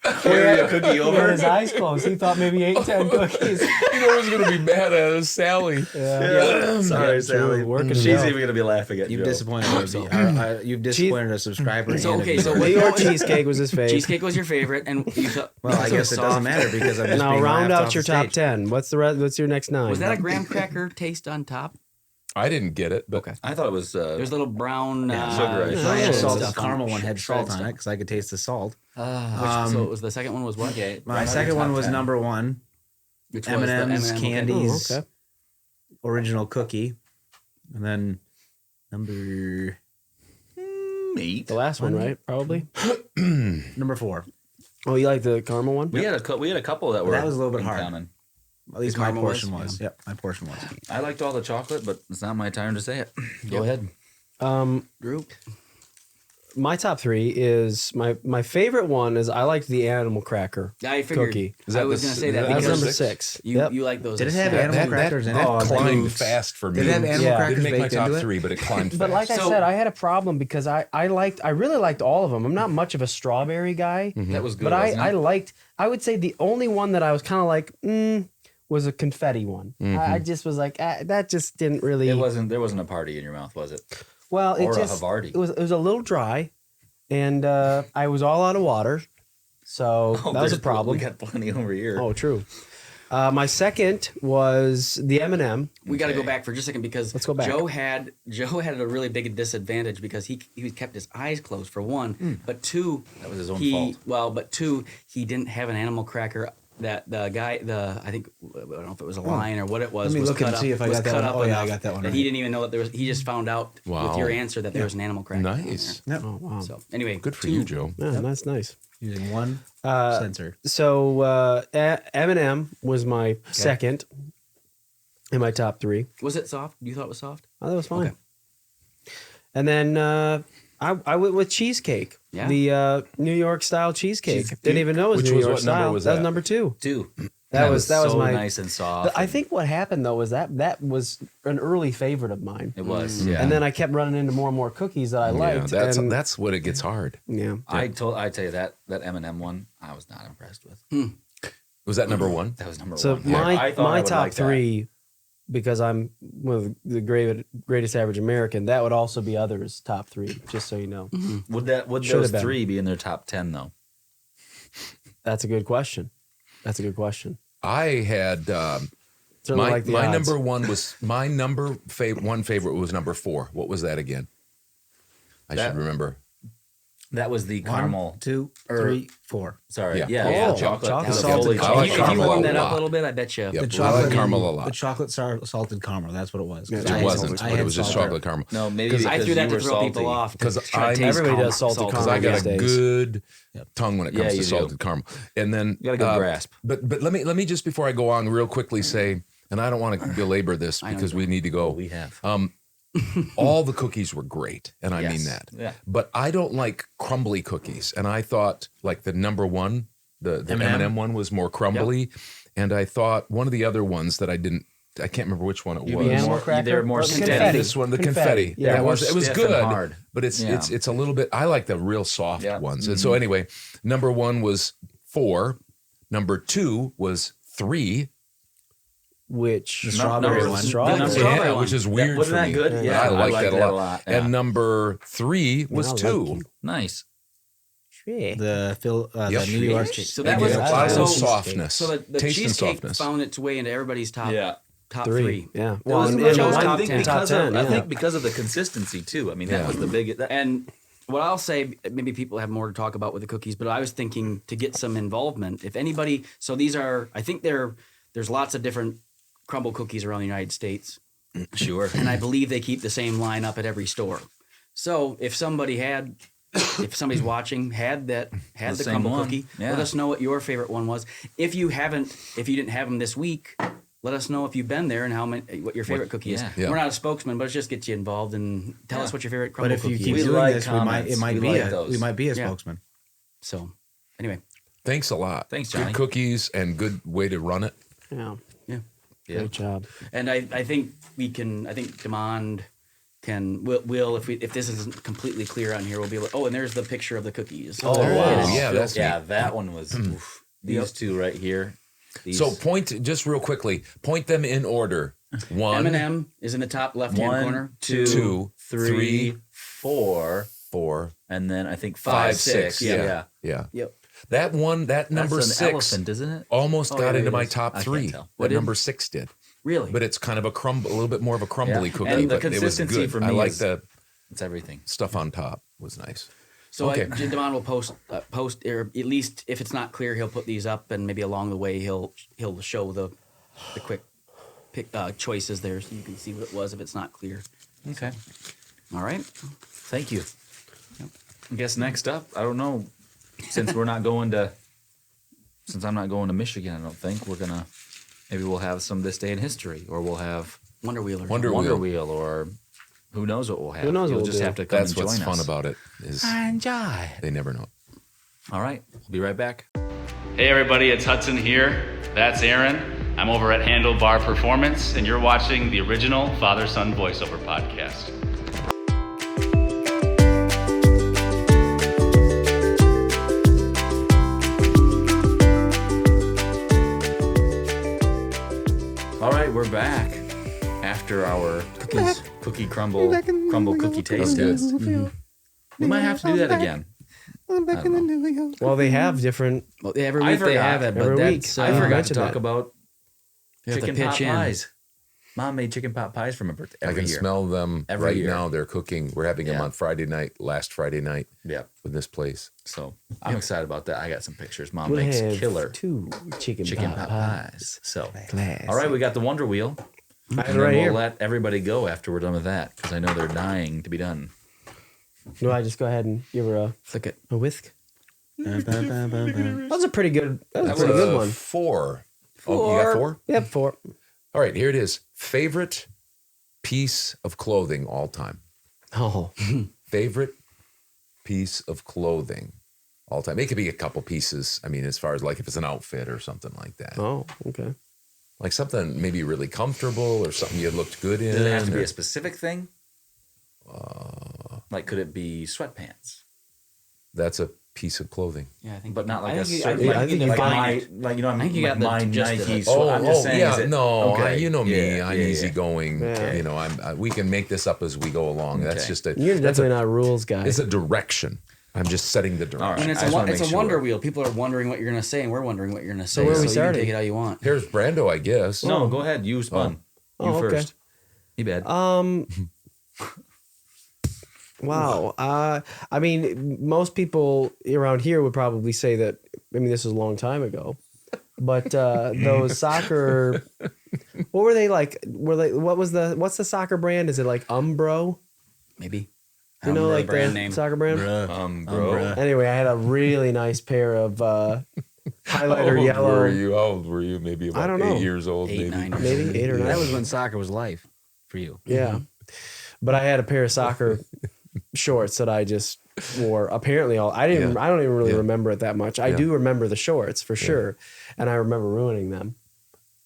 carry a cookie He had over? his eyes closed. He thought maybe 8, 10 cookies. You know who's going to be mad at us? Sally. Yeah. Sorry, Sally. Working She's it out. even gonna be laughing at You've Joe. disappointed you've disappointed a subscriber. So, and a okay, viewer. so New York cheesecake was his fave. cheesecake was your favorite, and you thought, Well, I guess it doesn't matter because I'm just Now being round laughed out off your the top stage. 10. What's the rest? What's your next 9? Was that a graham cracker taste on top? I didn't get it, but Okay. I thought it was. There's little brown sugar ice. shredded I had salt. stuff The on caramel it. one had Shredded salt on it stuff. because I could taste the salt. So it was the second one was what? Okay. My second one was number 1, Which was the M&M's M&M, okay. candies, Oh, okay. original cookie, and then number 8. The last one, right? Probably. number 4. Oh, you like the caramel one? We had a couple that were. That was a little bit in hard. common. At least The my caramel portion was? was. Yep, my portion was. I liked all the chocolate, but it's not my time to say it. Go ahead. Group. My top 3 is my favorite one is I liked the animal cracker I figured. cookie. I was going to say that That's because number 6. you Yep. you like those. Did it as have snacks. animal crackers in it? that climbed moves. fast for me. Did it have animal Yeah. crackers Didn't make my baked top into it? 3, but it climbed But like fast. I said, I had a problem because I really liked all of them. I'm not much of a strawberry guy, That was good. but wasn't it? I would say the only one that I was kind of like, was a confetti one. I just was like, that just didn't really. There wasn't a party in your mouth, was it? Well, it or a just Havarti. it was a little dry, and I was all out of water, so that was a there's- problem. We got plenty over here. Oh, true. My second was the M&M. We got to go back for just a second because Let's go back. Joe had a really big disadvantage because he kept his eyes closed for one, but two, That was his own fault. Well, but two, he didn't have an animal cracker. That the guy, I think I don't know if it was a lion or what it was. Let me was look and cut see up- if I was got that cut one. up Oh, yeah, I enough got that one That right. he didn't even know that there was. He just found out Wow. with your answer that there was an animal cracker. Nice. Yep. Oh wow. So anyway, Good for two. you, Joe. Yeah, that's nice. Using one Uh, sensor. So M&M was my second in my top 3. Was it soft? You thought it was soft? Oh, that was fine. Okay. And then I went with cheesecake. Yeah. The New York style cheesecake. Didn't even know it was Which New was York what number style. was that was that? number 2. 2. That was so my nice and soft. I think what happened though was that was an early favorite of mine. it was. Yeah. And then I kept running into more and more cookies that I liked. Yeah, and, that's when it gets hard. yeah. I tell you that M&M one, I was not impressed with. Was that number 1? That was number So 1. I thought I my would top like that. 3, because I'm one of the greatest average American, that would also be others' top 3. Just so you know, Would Should those have been. 3 be in their top 10 though? that's a good question. That's a good question. I had Certainly my like the my odds. number 1 was my one favorite was number 4. What was that again? I That- should remember. That was the caramel. 1, 2, or- 3, 4. Sorry. Yeah. Yeah. Oh, chocolate the salted fully caramel. If you caramel warm a that up lot. a little bit, I bet you. Yep. The I like chocolate caramel a lot. The chocolate salted caramel. That's what it was. Yeah, It I had wasn't, some- I but it had was just salt. chocolate caramel. No, maybe I threw that to throw people salty. off. Because try to taste everybody caramel- does salted salt. Because caramel I got these a days. good tongue when it Yeah, comes to you do. salted caramel. And then You got a good grasp. But let me just before I go on real quickly say, and I don't want to belabor this I know because you we need to go. We have. All the cookies were great, and I mean Yes. that. Yeah. But I don't like crumbly cookies, and I thought like the number 1, the M&M one was more crumbly, and I thought one of the other ones that I can't remember which one it The was. animal cracker? they're more Or the steady. confetti. This one, the confetti. Yeah. That was, More it was stiff and good, hard. but it's Yeah. it's a little bit. I like the real soft Yeah. ones. And so anyway, number 1 was 4. Number 2 was 3. Which The strawberry one. Strawberry. The strawberry Yeah, one. which is weird Wasn't for that me. good? Yeah, Yeah, I like liked that a lot. Yeah. And number 3 was I like 2. you. Nice. The Yep. New York. So that was a lot of so- softness, So the taste and cheesecake softness. found its way into everybody's top 3. Yeah. It Well, was- and it was Joe's top top 10. 10. because Top of, 10, I yeah. think because of the consistency too. I mean, that Yeah. was the biggest. And what I'll say, maybe people have more to talk about with the cookies, but I was thinking to get some involvement. If anybody, so these are, I think there's lots of different crumble cookies around the United States, Sure. and I believe they keep the same line up at every store. So if somebody's watching, had the same crumble one. cookie, Yeah. let us know what your favorite one was. If you didn't have them this week, let us know if you've been there and what your favorite cookie is. yeah. We're not a spokesman, but it just gets you involved and tell us what your favorite But crumble if you cookie keep is. doing like this, comments. we might We be like a those. Yeah. spokesman. So, anyway, Thanks a lot. Thanks, Johnny. Good cookies and good way to run it. Yeah. yeah. Great job. And I think we can. I think Demond will if this isn't completely clear on here, we'll be able. Oh, and there's the picture of the cookies. Oh, There it wow. is. Yeah, that's yeah. neat. That one was these two right here. These, So just real quickly, point them in order. One, M&M is in the top left-hand corner. 2, 3, 4, 4, and then I think 5, 5, 6. 6. Yeah. Yep. That one, that number That's an 6, elephant, isn't it? almost Oh, got yeah, into it my is. top I 3. can't tell. That did? number 6 did. Really? But it's kind of a little bit more of a crumbly Yeah. cookie. And the but it was consistency good. for I me like is- the It's everything. stuff on top. Was nice. So Okay. Demond will post, or at least if it's not clear, he'll put these up, and maybe along the way he'll show the quick choices there, so you can see what it was if it's not clear. Okay. All right. Thank you. I guess next up, I don't know, since I'm not going to Michigan, I don't think maybe we'll have some This Day in History, or we'll have Wonder Wheel. Wonder Wheel. or who knows what we'll have. Who knows You'll what just we'll have do. to come That's and join what's us. fun about it is Enjoy. they never know. All right, we'll be right back. Hey everybody, it's Hudson here. That's Aaron. I'm over at Handlebar Performance, and you're watching the original Father-Son Voiceover Podcast. All right, we're back after our crumble cookie taste good. test. We might have to do that again. Well, they have different. Well, every I week they forgot. have it, but Every week. that's, I forgot to mentioned talk that. about you have to chicken pot pitch in. pies. Mom made chicken pot pies for my birthday I every can year. smell them Every right year. now. They're cooking. We're having them Yeah. on last Friday night Yeah. with this place. So I'm excited about that. I got some pictures. Mom We'll makes have killer 2 chicken pot pies. pies. So, Class. all right, we got the Wonder Wheel. I have And it then right we'll here. let everybody go after we're done with that, because I know they're dying to be done. Do I just go ahead and give her Flick it. a whisk? That was a pretty good. That was a pretty good one. 4. Oh, you got 4? Yep, 4. All right, here it is. Favorite piece of clothing all time. Oh, Favorite piece of clothing all time. It could be a couple pieces. I mean, as far as like if it's an outfit or something like that. oh, okay. Like something maybe really comfortable or something you looked good in. Does it have to be or- a specific thing? Like, could it be sweatpants? That's a piece of clothing. Yeah, I think. But not like I a think you- certain, I think you like define my, it. like, you know, I think you got the my gist of Nike. it. So I'm just saying, yeah, is it, no, okay. you know me. Yeah, I'm yeah, yeah. easygoing. Yeah. You know, we can make this up as we go along. That's Okay. just a. You're that's definitely not a rules guy. It's a direction. I'm just setting the direction. All right. And I it's just wanna it's make a wonder sure. wheel. People are wondering what you're going to say, and we're wondering what you're going to say. where are we you can starting? take it how you want. Here's Brando, I guess. No, go ahead. You spun. You Oh, okay. first. You bad. Wow. I mean, most people around here would probably say that. I mean, this was a long time ago, but those soccer. What were they like? What's the soccer brand? Is it like Umbro? Maybe. You know, like brand the name. soccer brand. Bro. Anyway, I had a really nice pair of highlighter How yellow. old were you? Maybe about I don't know. 8 years old. 8, maybe. 9. Maybe 8 or 9. That was when soccer was life for you. Yeah. But I had a pair of soccer shorts that I just wore. Apparently, I don't even really remember it that much. I do remember the shorts for sure, and I remember ruining them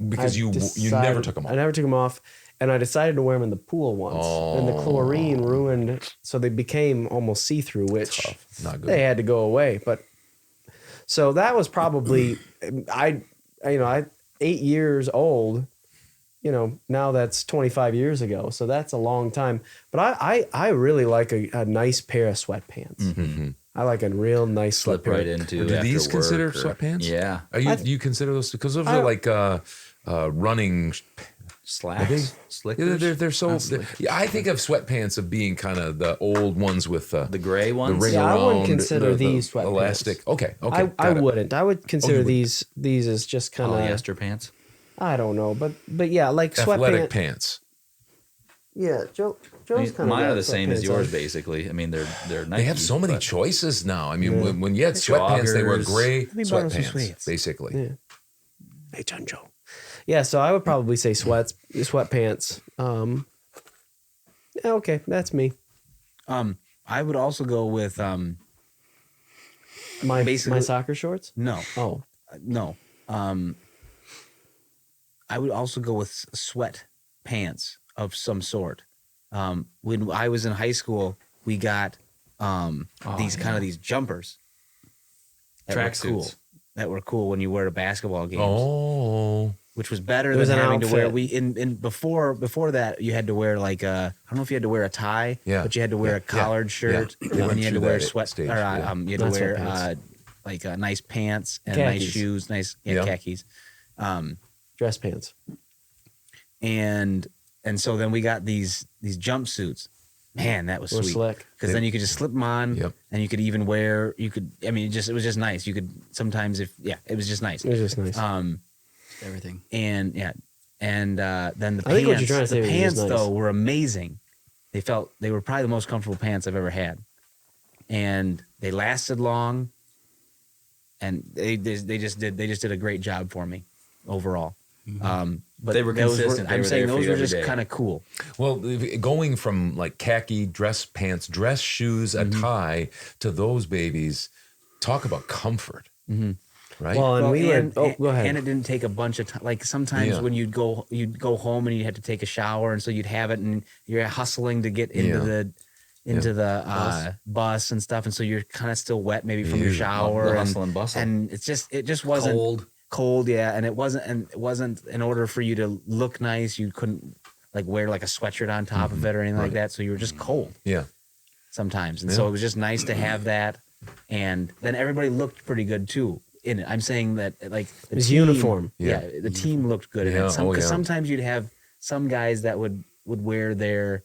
Because I you decided- never took them off. I never took them off, and I decided to wear them in the pool once, and the chlorine ruined, so they became almost see-through, which Tough. Not good. they had to go away. But so that was probably 8 years old. You know, now that's 25 years ago, so that's a long time. But I really like a nice pair of sweatpants. Mm-hmm. I like a real nice Slip sweatpants. right into. Do after these work consider or- sweatpants? Yeah. Are you? Do you consider those? Because those are like running. Slacks. Yeah, they're so. Not slick. Yeah, I think of sweatpants of being kind of the old ones with The gray ones. the ring Yeah, I around. wouldn't consider the these sweatpants. elastic. Okay. I got it. wouldn't. I would consider you these as just kind of. Polyester pants. I don't know, but yeah, like Athletic sweatpants. pants. Yeah, Joe's kind of. Mine are the same as yours, basically. I mean, they're Nike. They have so many but- choices now. I mean, when you had sweatpants, they were Joggers. gray me borrow some sweatpants, sweets. basically. Yeah. Hey, John Joe. Yeah, so I would probably say sweatpants. Yeah, okay, that's me. I would also go with My basically- soccer shorts? no, Oh. no. I would also go with sweat pants of some sort. When I was in high school, we got these jumpers. That were cool. Tracksuits. That were cool when you wear to basketball games. Oh. Which was better It was than an having to wear. outfit. Before that, you had to wear like I don't know if you had to wear a tie, Yeah. but you had to wear a collared shirt, We and went you had to through wear that sweat stage, or yeah. you had to Not wear sweatpants. nice pants and nice Khakis. shoes, nice Yeah. khakis, Dress pants. and so then we got these jumpsuits. Man, that was Or sweet. slick. Because then you could just slip them on, Yep. and you could even wear. You could. I mean, it was just nice. You could sometimes it was just nice. It was just nice. Everything. And then the pants. I think what you're trying to say the is pants nice. though were amazing. They were probably the most comfortable pants I've ever had, and they lasted long. And they just did a great job for me overall. But They were those consistent. They I'm were saying there for those you were every just day. kind of cool. Well, going from like khaki dress pants, dress shoes, a tie to those babies, talk about comfort, right? Well, and we and, were. Oh, go ahead. And it didn't take a bunch of time. Like sometimes Yeah. when you'd go home and you had to take a shower, and so you'd have it, and you're hustling to get into the bus and stuff, and so you're kind of still wet maybe from your Yeah. shower. The and, hustle and bustle. and it just wasn't cold, yeah. And it wasn't in order for you to look nice. You couldn't like wear like a sweatshirt on top of it or anything like that. So you were just cold yeah. sometimes, and so it was just nice to have that. And then everybody looked pretty good too in it. I'm saying that like the It was team- uniform. Yeah, the team looked good in Yeah, it. Because yeah. sometimes you'd have some guys that would wear their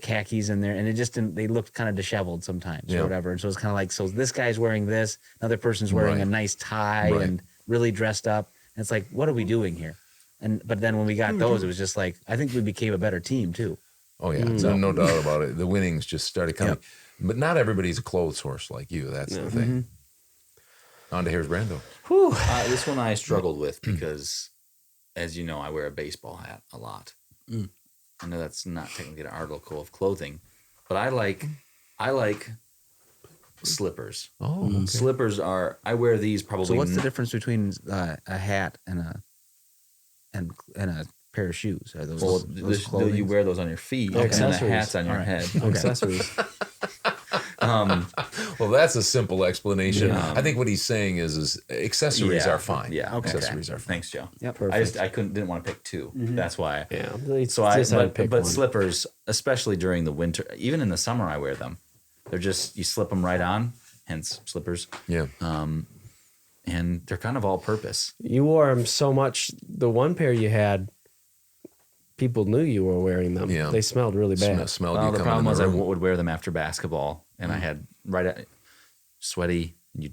khakis and it just didn't. They looked kind of disheveled sometimes Yeah. or whatever. And so it's kind of like, so this guy's wearing this, another person's wearing Right. a nice tie Right. and really dressed up. And it's like, what are we doing here? But then when we got those, it was just like, I think we became a better team too. Oh yeah, no doubt about it. The winnings just started coming, but not everybody's a clothes horse like you. That's the thing. On to Harris Brando. This one I struggled with because, as you know, I wear a baseball hat a lot. I know that's not technically an article of clothing, but I like slippers. Oh, okay. Slippers I wear these probably. So what's the difference between a hat and a pair of shoes? Are those, Well, those clothing? you wear those on your feet, Oh, and then the accessories. hat's on your All right. head. Accessories. Well, that's a simple explanation. Yeah. I think what he's saying is accessories Yeah. are fine. Yeah, okay. Accessories are fine. Thanks, Joe. Yep. I didn't want to pick two. That's why. Yeah. So but slippers, especially during the winter, even in the summer, I wear them. They're just you slip them right on, hence slippers. Yeah. And they're kind of all purpose. You wore them so much. The one pair you had, people knew you were wearing them. Yeah. They smelled really bad. Smelled Well, you the coming problem in was the I room. would wear them after basketball, and I had sweaty. You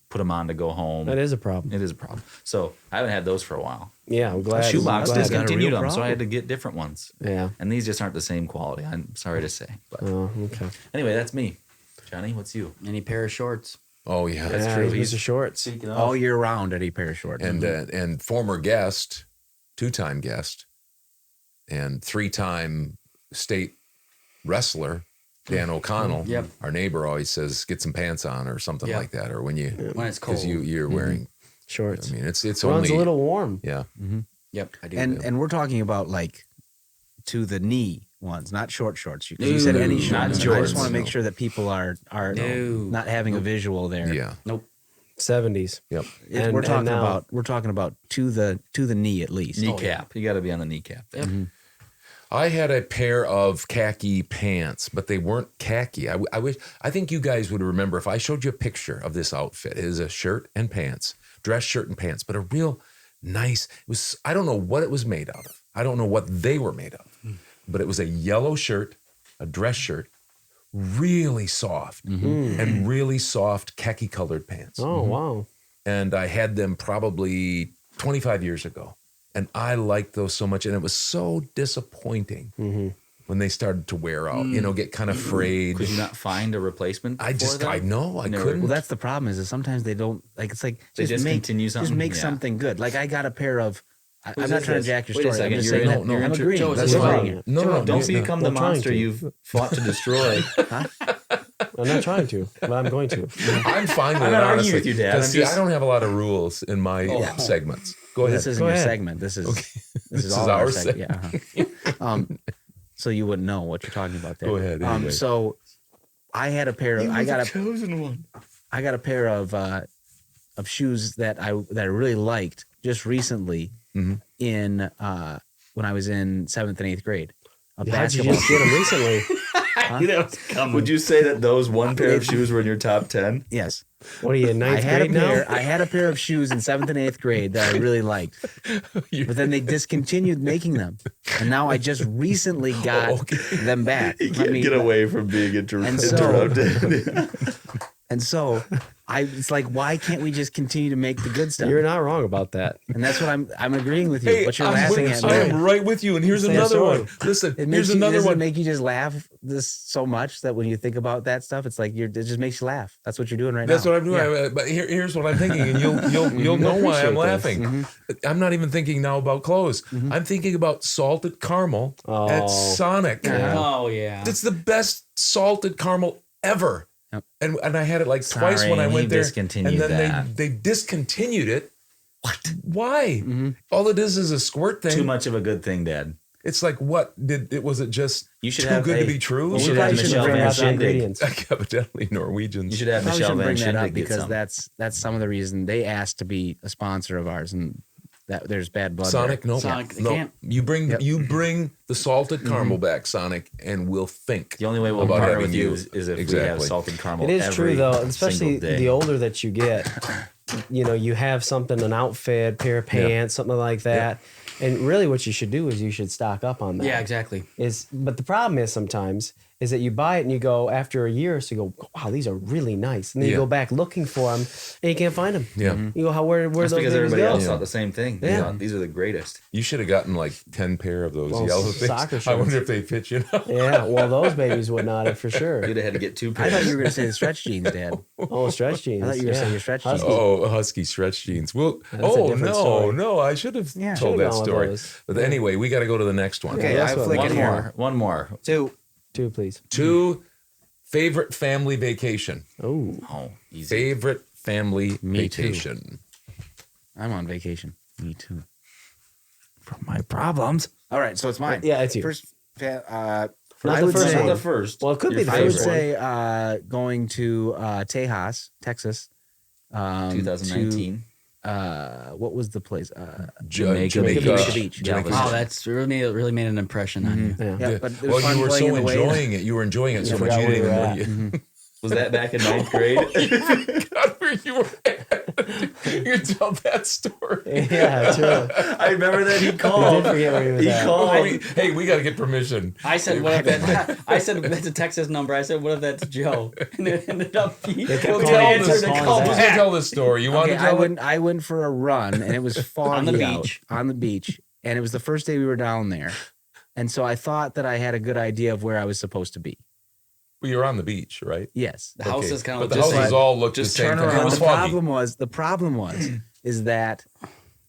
put them on to go home. That is a problem. It is a problem. So I haven't had those for a while. Yeah, I'm glad. Shoebox I'm glad. discontinued them, so I problem. had to get different ones. Yeah. And these just aren't the same quality. I'm sorry to say. But Oh, okay. anyway, that's me. Johnny, what's you? Any pair of shorts. Oh yeah, That's true. He's a shorts. Speaking of, all year round, Eddie pair of shorts. and former guest, 2-time guest, and 3-time state wrestler Dan O'Connell. Yep. Our neighbor always says, "Get some pants on" or something Yep. like that, or when you When it's cold. because you're wearing. Shorts. I mean, it's Runs only a little warm. yeah. Yep, I do. and we're talking about like to the knee ones, not short shorts. Because you said any No, shorts. not I just Jordans, want to make no. sure that people are No. not having a visual there. Yeah. Nope. 70s. Yep. We're And talking now- about to the knee at least. kneecap. You got to be on the kneecap. Yep. I had a pair of khaki pants, but they weren't khaki. I think you guys would remember if I showed you a picture of this outfit. It is a shirt and pants, dress shirt and pants, but a real nice. It was. I don't know what it was made out of. I don't know what they were made of, but it was a yellow shirt, a dress shirt, really soft and really soft khaki colored pants. Oh, wow. And I had them probably 25 years ago. And I liked those so much. And it was so disappointing when they started to wear out, get kind of frayed. Could you not find a replacement? I know, I Never. couldn't. Well, that's the problem is that sometimes they don't like. It's like They just make discontinue just something? make Yeah. something good. Like I got a pair of I'm not trying to jack your story. Wait a second. I'm just You're saying in, that you're I'm in, agreeing. Joe, That's that's fine. fine. No, Don't become the not trying monster to. you've fought to destroy. I'm not trying to, but I'm going to. I'm fine with I'm it, not arguing honestly. with you, Dad. Because I'm see, just- I don't have a lot of rules in my segments. Go ahead. This isn't Go your ahead. segment. This is This is all our our segment. Yeah. So you wouldn't know what you're talking about there. Go ahead, anyway. So I had a pair of I got a chosen one. I got a pair of shoes that I really liked just recently in when I was in 7th and 8th grade. How'd you basketball just get them recently? I knew that was coming. Would you say that those one pair of shoes were in your top 10? Yes. What are you in I ninth had a grade now? pair. I had a pair of shoes in 7th and 8th grade that I really liked, but then they discontinued making them, and now I just recently got them back. You can't get away from being interrupted. And so it's like, why can't we just continue to make the good stuff? You're not wrong about that. And that's what I'm agreeing with you. Hey, But you're I'm laughing with- at me. I am right with you. And here's Same another story. one. Listen, It here's makes another doesn't one. it make you just laugh this so much that when you think about that stuff, it's like it just makes you laugh. That's what you're doing right That's now. what I'm doing. Yeah. But here's what I'm thinking, and you'll know why I'm appreciate laughing. I'm not even thinking now about clothes. I'm thinking about salted caramel at Sonic. Oh yeah. It's the best salted caramel ever. Yep. And I had it like twice when I Sorry, went he there. discontinued and then that. they discontinued it. What? Why? All it is a squirt thing. Too much of a good thing, Dad. It's like what was it just You should too have good a- to be true? you should We have probably shouldn't Michelle bring Van out the Shindig. ingredients. Evidently Norwegians. You should have Probably Michelle shouldn't Van bring that up Shindig get because some. that's some of the reason they asked to be a sponsor of ours, and that there's bad blood. Sonic, there. no, Sonic, they no. can't. You bring the salted caramel back, Sonic, and we'll think. The only way we'll about partner having with you you. is if we have Exactly. salted caramel. It is every true though, especially single day. the older that you get. You have something, an outfit, pair of pants, something like that. And really, what you should do is you should stock up on that. Yeah, exactly. But the problem is sometimes is that you buy it and you go after a year or so, you go, wow, these are really nice, and then you go back looking for them and you can't find them. Yeah. You go, where That's those because babies everybody go? else thought the same thing. Yeah. They thought these are the greatest. You should have gotten like 10 pair of those Well, yellow things. soccer I shorts. wonder if they fit you now. Yeah, well, those babies would not have for sure. You'd have had to get 2 I pairs. thought you were going to say the stretch jeans, Dad. Oh, stretch jeans. I thought you were yeah. saying your stretch jeans. Husky. Oh, husky stretch jeans. Well, That's a oh different no, story. no, I should have told Should've that gone with story. those. But anyway, we got to go to the next one. Okay, that's I what flick I'm it One here. more. One more. Two, please. 2 favorite family vacation. Oh, Oh, easy. Favorite family Me too. vacation. I'm on vacation. Me too. From my problems. All right, so it's mine. yeah, it's you. First, Not I the would first say Not one. the first. Well, it could Your be the I would first one. say going to Tejas, Texas. 2019. What was the place? Jamaica Beach. Jamaica Wow, that's really made an impression on you. Yeah. Yeah, but it was Well, fun you were playing so in the waves. enjoying it. You were enjoying it so much forgot you where didn't we even were know. at. Was that back in 9th grade? God, where you were at. You tell that story. Yeah, true. I remember that he I called. did forget where he was He at. called. Hey, we got to get permission. I said, what if that? I said that's a Texas number. I said, what if that's Joe? And it ended up he kept well, calling Joe him, answered kept and calling called him Who's back. gonna tell this story? You want Okay, to tell it? I went for a run and it was foggy On the out, beach. on the beach, and it was the first day we were down there, and so I thought that I had a good idea of where I was supposed to be. Well, you're on the beach, right? Yes, The house is kind But of the just houses all look the just same. turn time. around. It was the foggy. problem was is that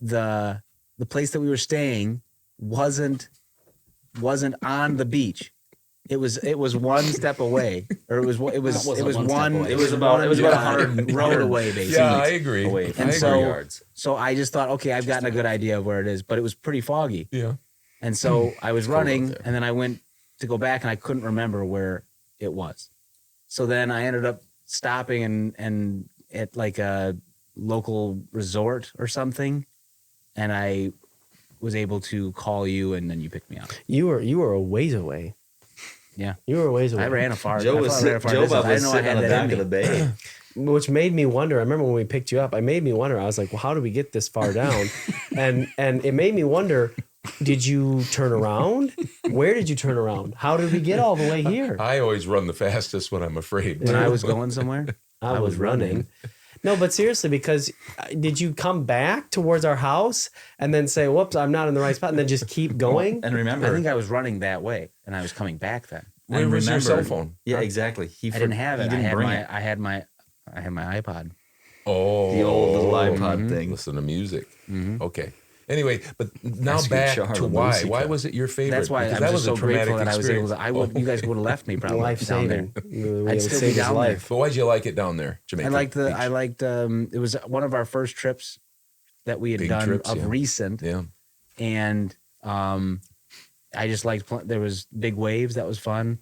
the place that we were staying wasn't on the beach. It was one step away, or it was wasn't one one step away. It was about 100 road away, basically. Yeah, I agree. away I from And agree. so- yards. So I just thought, okay, I've gotten a good idea of where it is, but it was pretty foggy. Yeah. And so I was cold out running, there. and then I went to go back, and I couldn't remember where it was. So then I ended up stopping and at like a local resort or something, and I was able to call you, and then you picked me up. You were a ways away. Yeah. You were a ways away. I ran a far. Joe I was ran a far Joe distance. Bob I was didn't know I sitting on had the that back in of the me. bay. Which made me wonder. I remember when we picked you up, I made me wonder. I was like, well, how did we get this far down? and it made me wonder, did you turn around? Where did you turn around? How did we get all the way here? I always run the fastest when I'm afraid. When I was going somewhere, I was running. No, but seriously, because did you come back towards our house and then say, whoops, I'm not in the right spot, and then just keep going? And remember, I think I was running that way, and I was coming back then. Where and was your remember- cell phone? Yeah, exactly. I didn't have it. He didn't bring it. I had my iPod. Oh, The old little iPod thing. Listen to music. Okay. Anyway, but now Rescue back Charlie to why. Lucy Why Cat. was it your favorite? That's why Because I'm that just was so a traumatic grateful that I was able experience. to. You guys would have left me probably Life down there. saving. I'd still be saved his down there. life. But why'd you like it down there, Jamaica? I liked it was one of our first trips that we had Big done trips, of yeah. recent. Yeah. And I just liked there was big waves, that was fun.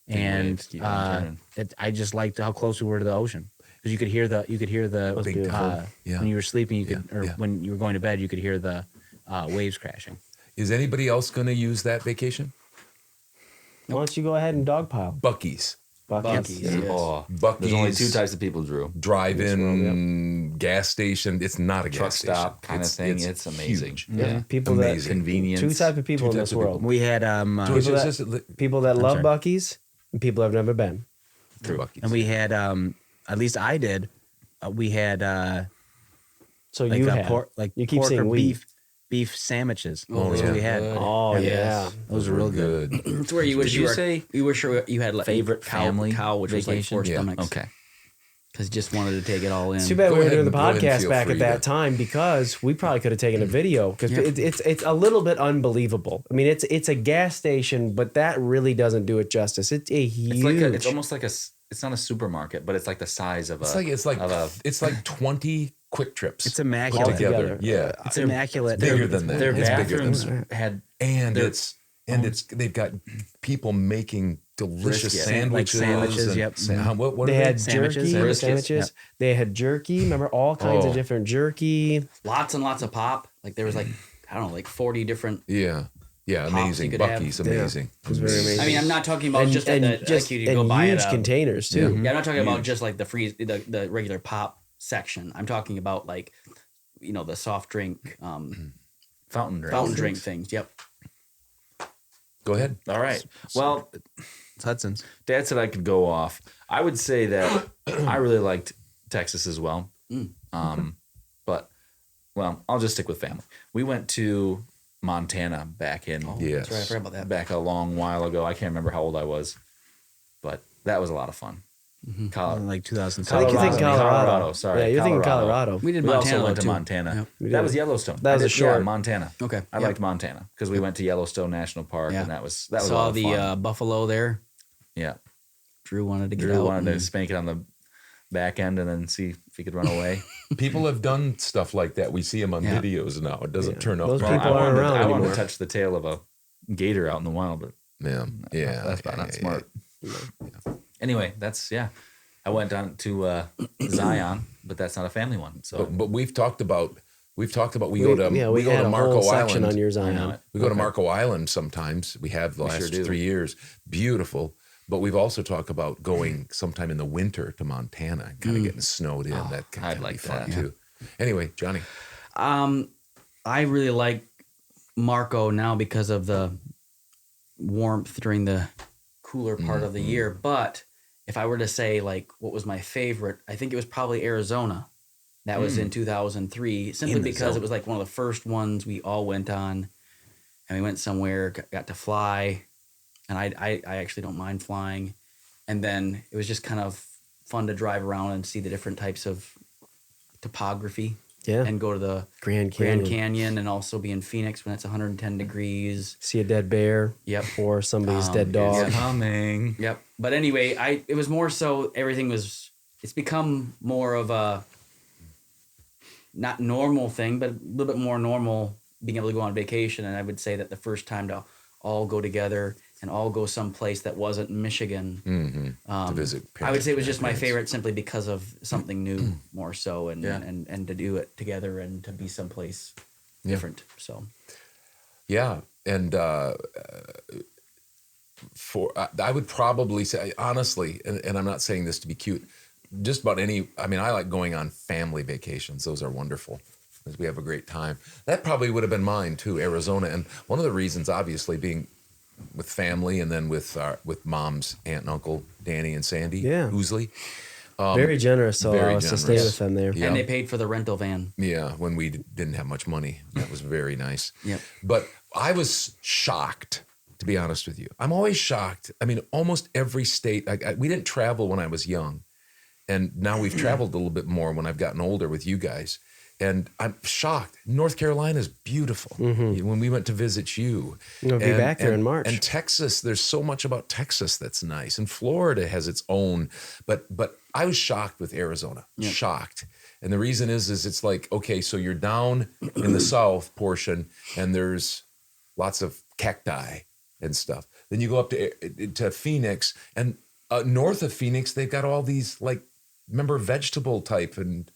And waves, keep on turning. I just liked how close we were to the ocean. Because you could hear the Big tide. Yeah. when you were sleeping, you could Yeah. when you were going to bed, you could hear the waves crashing. Is anybody else going to use that vacation? Why don't you go ahead and dogpile? Buc-ee's. Buc-ee's. Yes. Oh, Buc-ee's. there's only 2 types of people, Drew. Drive-in, gas station. It's not a gas Truck station. stop kind of thing. It's amazing. huge. Yeah. People Amazing. that Convenience. 2 types of people Two in types this of world. We had So it's People just People that love sorry. Buc-ee's and people that have never been. Buc-ee's. and we had at least I did. We had So like you a had. pork like you keep pork saying or we. beef sandwiches. Oh, That's yeah. what we had. Oh yeah. Those are real good. It's where you wish Did you you were. say you wish you had like favorite family cow, which was like vacation? 4 Yeah. stomachs. Okay. Because you just wanted to take it all in. It's too bad Go we were ahead doing the and- go ahead and podcast feel back free at that to- time because we probably could have taken a video because Yeah. it's a little bit unbelievable. I mean, it's a gas station, but that really doesn't do it justice. It's a huge. It's almost like it's not a supermarket, but it's like the size of a. It's like 20 quick trips. It's put immaculate. together. Yeah. It's immaculate. It's bigger than that. Their It's bigger than bathrooms that. had And They're- it's they've got people making delicious Brisket. sandwiches. Like sandwiches, and yep. What They are had Sandwiches, jerky, briskets, sandwiches. They had jerky. Remember all kinds of different jerky. Lots and lots of pop. Like there was like I don't know, like 40 different. Yeah. Yeah, Pops amazing. you could have. Buc-ee's amazing. It was very amazing. I mean, I'm not talking about And- just and at the just- like you go buy huge at a, containers too. Yeah, I'm not talking about just like the regular pop section. I'm talking about like, the soft drink, fountain drinks. fountain drink things. Yep. Go ahead. All right. Well, It's Hudson's. Dad said I could go off. I would say that I really liked Texas as well. But I'll just stick with family. We went to Montana back in Yes. That's right. I forgot about that. back a long while ago. I can't remember how old I was, but that was a lot of fun. Like 2007. I think you think Colorado. Sorry, Yeah, you're thinking Colorado. We did We Montana also went to too. Montana. Yep. We That did. was Yellowstone. That was I a did- short. Yeah, Montana. Okay. I liked Montana because we went to Yellowstone National Park, Yeah. and that was a Saw lot of the fun. buffalo there. Yeah, Drew wanted to get Drew out. wanted to and- spank it on the back end and then see if he could run away. People have done stuff like that. We see them on Yeah. videos now. It doesn't turn out. Those well. people aren't around I wanted anymore. to touch the tail of a gator out in the wild, but Yeah. Yeah. that's about not yeah, smart. Anyway, I went down to Zion, but that's not a family one. So But we've talked about we go to we we go had to a Marco whole section Island. on your I know Zion. it. We go to Marco Island sometimes. We have the We last sure do. 3 years. Beautiful. But we've also talked about going sometime in the winter to Montana and kind of getting snowed in. That can I'd be like fun that. too. Anyway, Johnny. I really like Marco now because of the warmth during the cooler part of the year. But if I were to say like what was my favorite, I think it was probably Arizona. That was in 2003, simply In the because zone. it was like one of the first ones we all went on, and we went somewhere, got to fly, and I actually don't mind flying, and then it was just kind of fun to drive around and see the different types of topography. Yeah. And go to the Grand Grand Canyon. Canyon and also be in Phoenix when it's 110 degrees. See a dead bear. Yep. Or somebody's dead dog. It's coming. Yep. But anyway, it was more so it's become more of a not normal thing, but a little bit more normal being able to go on vacation. And I would say that the first time to all go together and all go someplace that wasn't Michigan. To visit I would say it was just my parents. favorite simply because of something new more so and to do it together and to be someplace different. So Yeah, and I would probably say honestly, and I'm not saying this to be cute, just about any. I mean, I like going on family vacations; those are wonderful, because we have a great time. That probably would have been mine too, Arizona, and one of the reasons, obviously, being with family and then with Mom's aunt and uncle Danny and Sandy Ousley. Very generous to allow us to stay with them there. Yeah. and they paid for the rental van. Yeah, when we didn't have much money. That was very nice. Yep. But I was shocked, to be honest with you. I'm always shocked. I mean, almost every state, we didn't travel when I was young. And now we've traveled a little bit more when I've gotten older with you guys. And I'm shocked. North Carolina is beautiful. When we went to visit you. We'll be back there in March. And Texas, there's so much about Texas that's nice. And Florida has its own. But I was shocked with Arizona. Shocked. And the reason is it's like, okay, so you're down in the south portion and there's lots of cacti and stuff. Then you go up to Phoenix, and north of Phoenix, they've got all these, like, remember vegetable type, and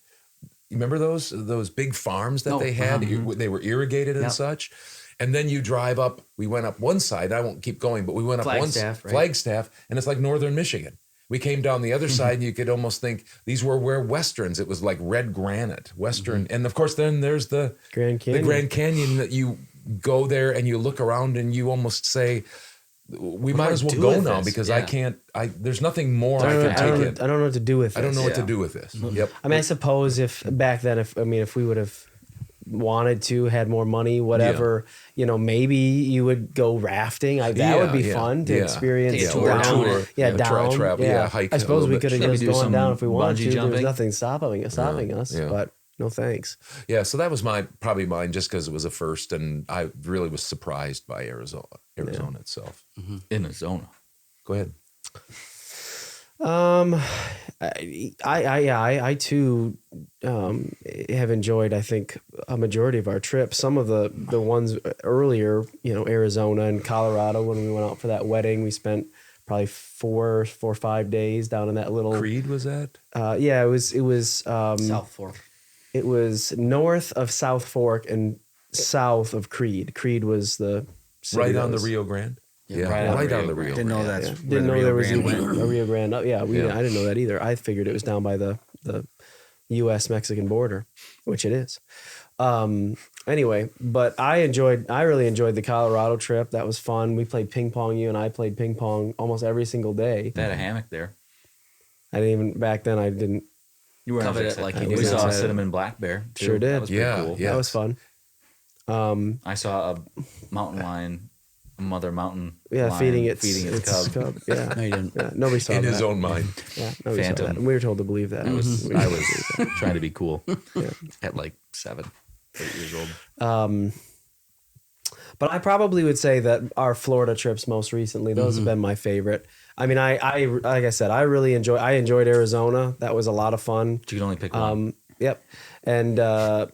you remember those big farms that they had? They were irrigated and such. And then you drive up, we went up one side, I won't keep going, but we went up Flagstaff, and it's like northern Michigan. We came down the other side, and you could almost think these were where westerns. It was like red granite, western. And of course, then there's the Grand Canyon. The Grand Canyon that you go there and you look around and you almost say, we might as well go now because I can't. There's nothing more I can take it. I don't know what to do with this. I don't know what to do with this. Yep. I mean, I suppose if back then, if we would have wanted to, had more money, whatever, maybe you would go rafting. That would be fun to experience. Take a tour, down. Hike. I suppose we could have just gone down if we wanted to. Jumping. There's nothing stopping us, but no thanks. Yeah, so that was probably mine just because it was a first, and I really was surprised by Arizona itself. Arizona. Go ahead. I too have enjoyed, I think, a majority of our trips. Some of the ones earlier, Arizona and Colorado, when we went out for that wedding, we spent probably 4 or 5 days down in that little Creed. Was that? It was South Fork. It was north of South Fork and south of Creed. Creed was the city right on the Rio Grande. Right on the Rio. Didn't know that. Didn't know there was a Rio Grande. I didn't know that either. I figured it was down by the U.S. Mexican border, which it is. Anyway, but I really enjoyed the Colorado trip. That was fun. We played ping pong. You and I played ping pong almost every single day. They had a hammock there. Back then I didn't. You were covered it like you we did. saw a cinnamon black bear. Too. Sure did. That was pretty cool. That was fun. I saw a mountain lion, a mother mountain lion feeding its cub. Yeah. No, you didn't. Yeah, nobody saw that. In his own mind. Yeah, nobody saw Phantom. that. And we were told to believe that. I was trying to be cool at like 7, 8 years old. But I probably would say that our Florida trips most recently, those have been my favorite. I mean, I like I said, I enjoyed Arizona. That was a lot of fun. But you can only pick one. Yep. And I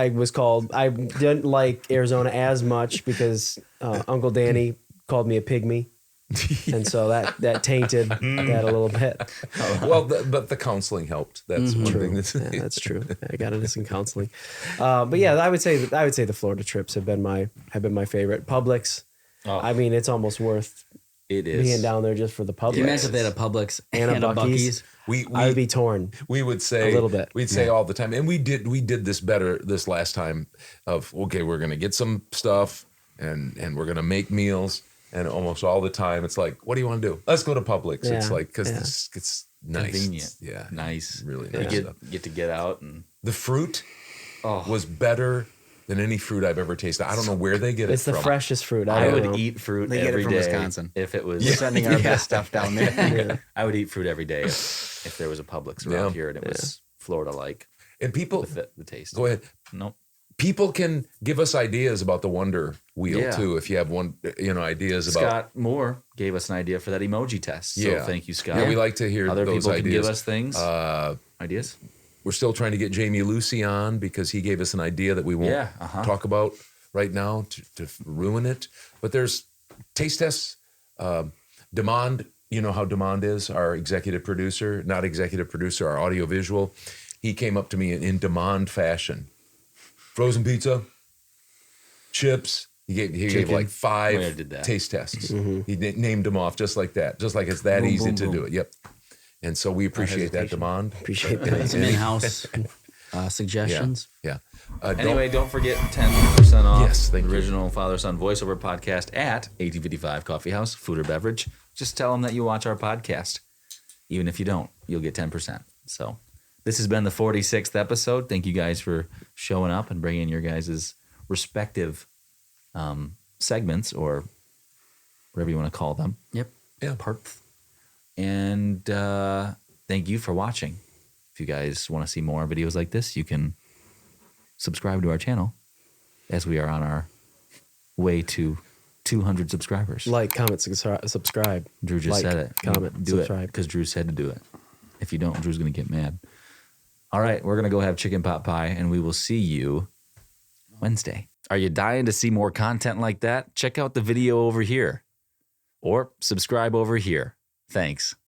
didn't like Arizona as much because Uncle Danny called me a pygmy. And so that tainted that a little bit. But the counseling helped. That's one thing. That's true. I got into some counseling. But yeah, I would say the Florida trips have been my favorite. Publix. Oh. I mean, it's almost worth being down there just for the Publix. Can you imagine if they had a Publix and a Buc-ee's? I would be torn. We would say a little bit. We'd say all the time, and we did this better this last time. Of okay, we're gonna get some stuff, and we're gonna make meals. And almost all the time, it's like, what do you want to do? Let's go to Publix. Yeah. It's like, because it's nice. Convenient. Yeah. Nice. Really nice stuff. Get to get out. And the fruit was better than any fruit I've ever tasted. I don't know where they get it from. It's the freshest fruit. I would eat fruit They get every it from day Wisconsin. if it was. We're sending our best stuff down there. I would eat fruit every day if there was a Publix around here and it was Florida-like. And people, with the taste. Go ahead. Nope. People can give us ideas about the Wonder Wheel too. If you have ideas about. Scott Moore gave us an idea for that emoji test. So thank you, Scott. Yeah, we like to hear other those people ideas. Can give us things. Ideas. We're still trying to get Jamie Lucy on because he gave us an idea that we won't talk about right now to ruin it. But there's taste tests. Demond, you know how Demond is, our executive producer, our audiovisual. He came up to me in Demond fashion. Frozen pizza, chips. He gave like 5 taste tests. He named them off just like that, just like it's that easy to do it. Yep. And so we appreciate that, Demond. Appreciate that. Some in-house suggestions. Yeah. Anyway, don't forget 10% off the original Father-Son voiceover podcast at 1855 Coffee House, food or beverage. Just tell them that you watch our podcast. Even if you don't, you'll get 10%. So this has been the 46th episode. Thank you guys for showing up and bringing your guys' respective segments or whatever you want to call them. Yep. Yeah. Parts. And thank you for watching. If you guys want to see more videos like this, you can subscribe to our channel as we are on our way to 200 subscribers. Like, comment, subscribe. Drew just said it. Comment, do subscribe. it because Drew said to do it. If you don't, Drew's going to get mad. All right, we're going to go have chicken pot pie, and we will see you Wednesday. Are you dying to see more content like that? Check out the video over here or subscribe over here. Thanks.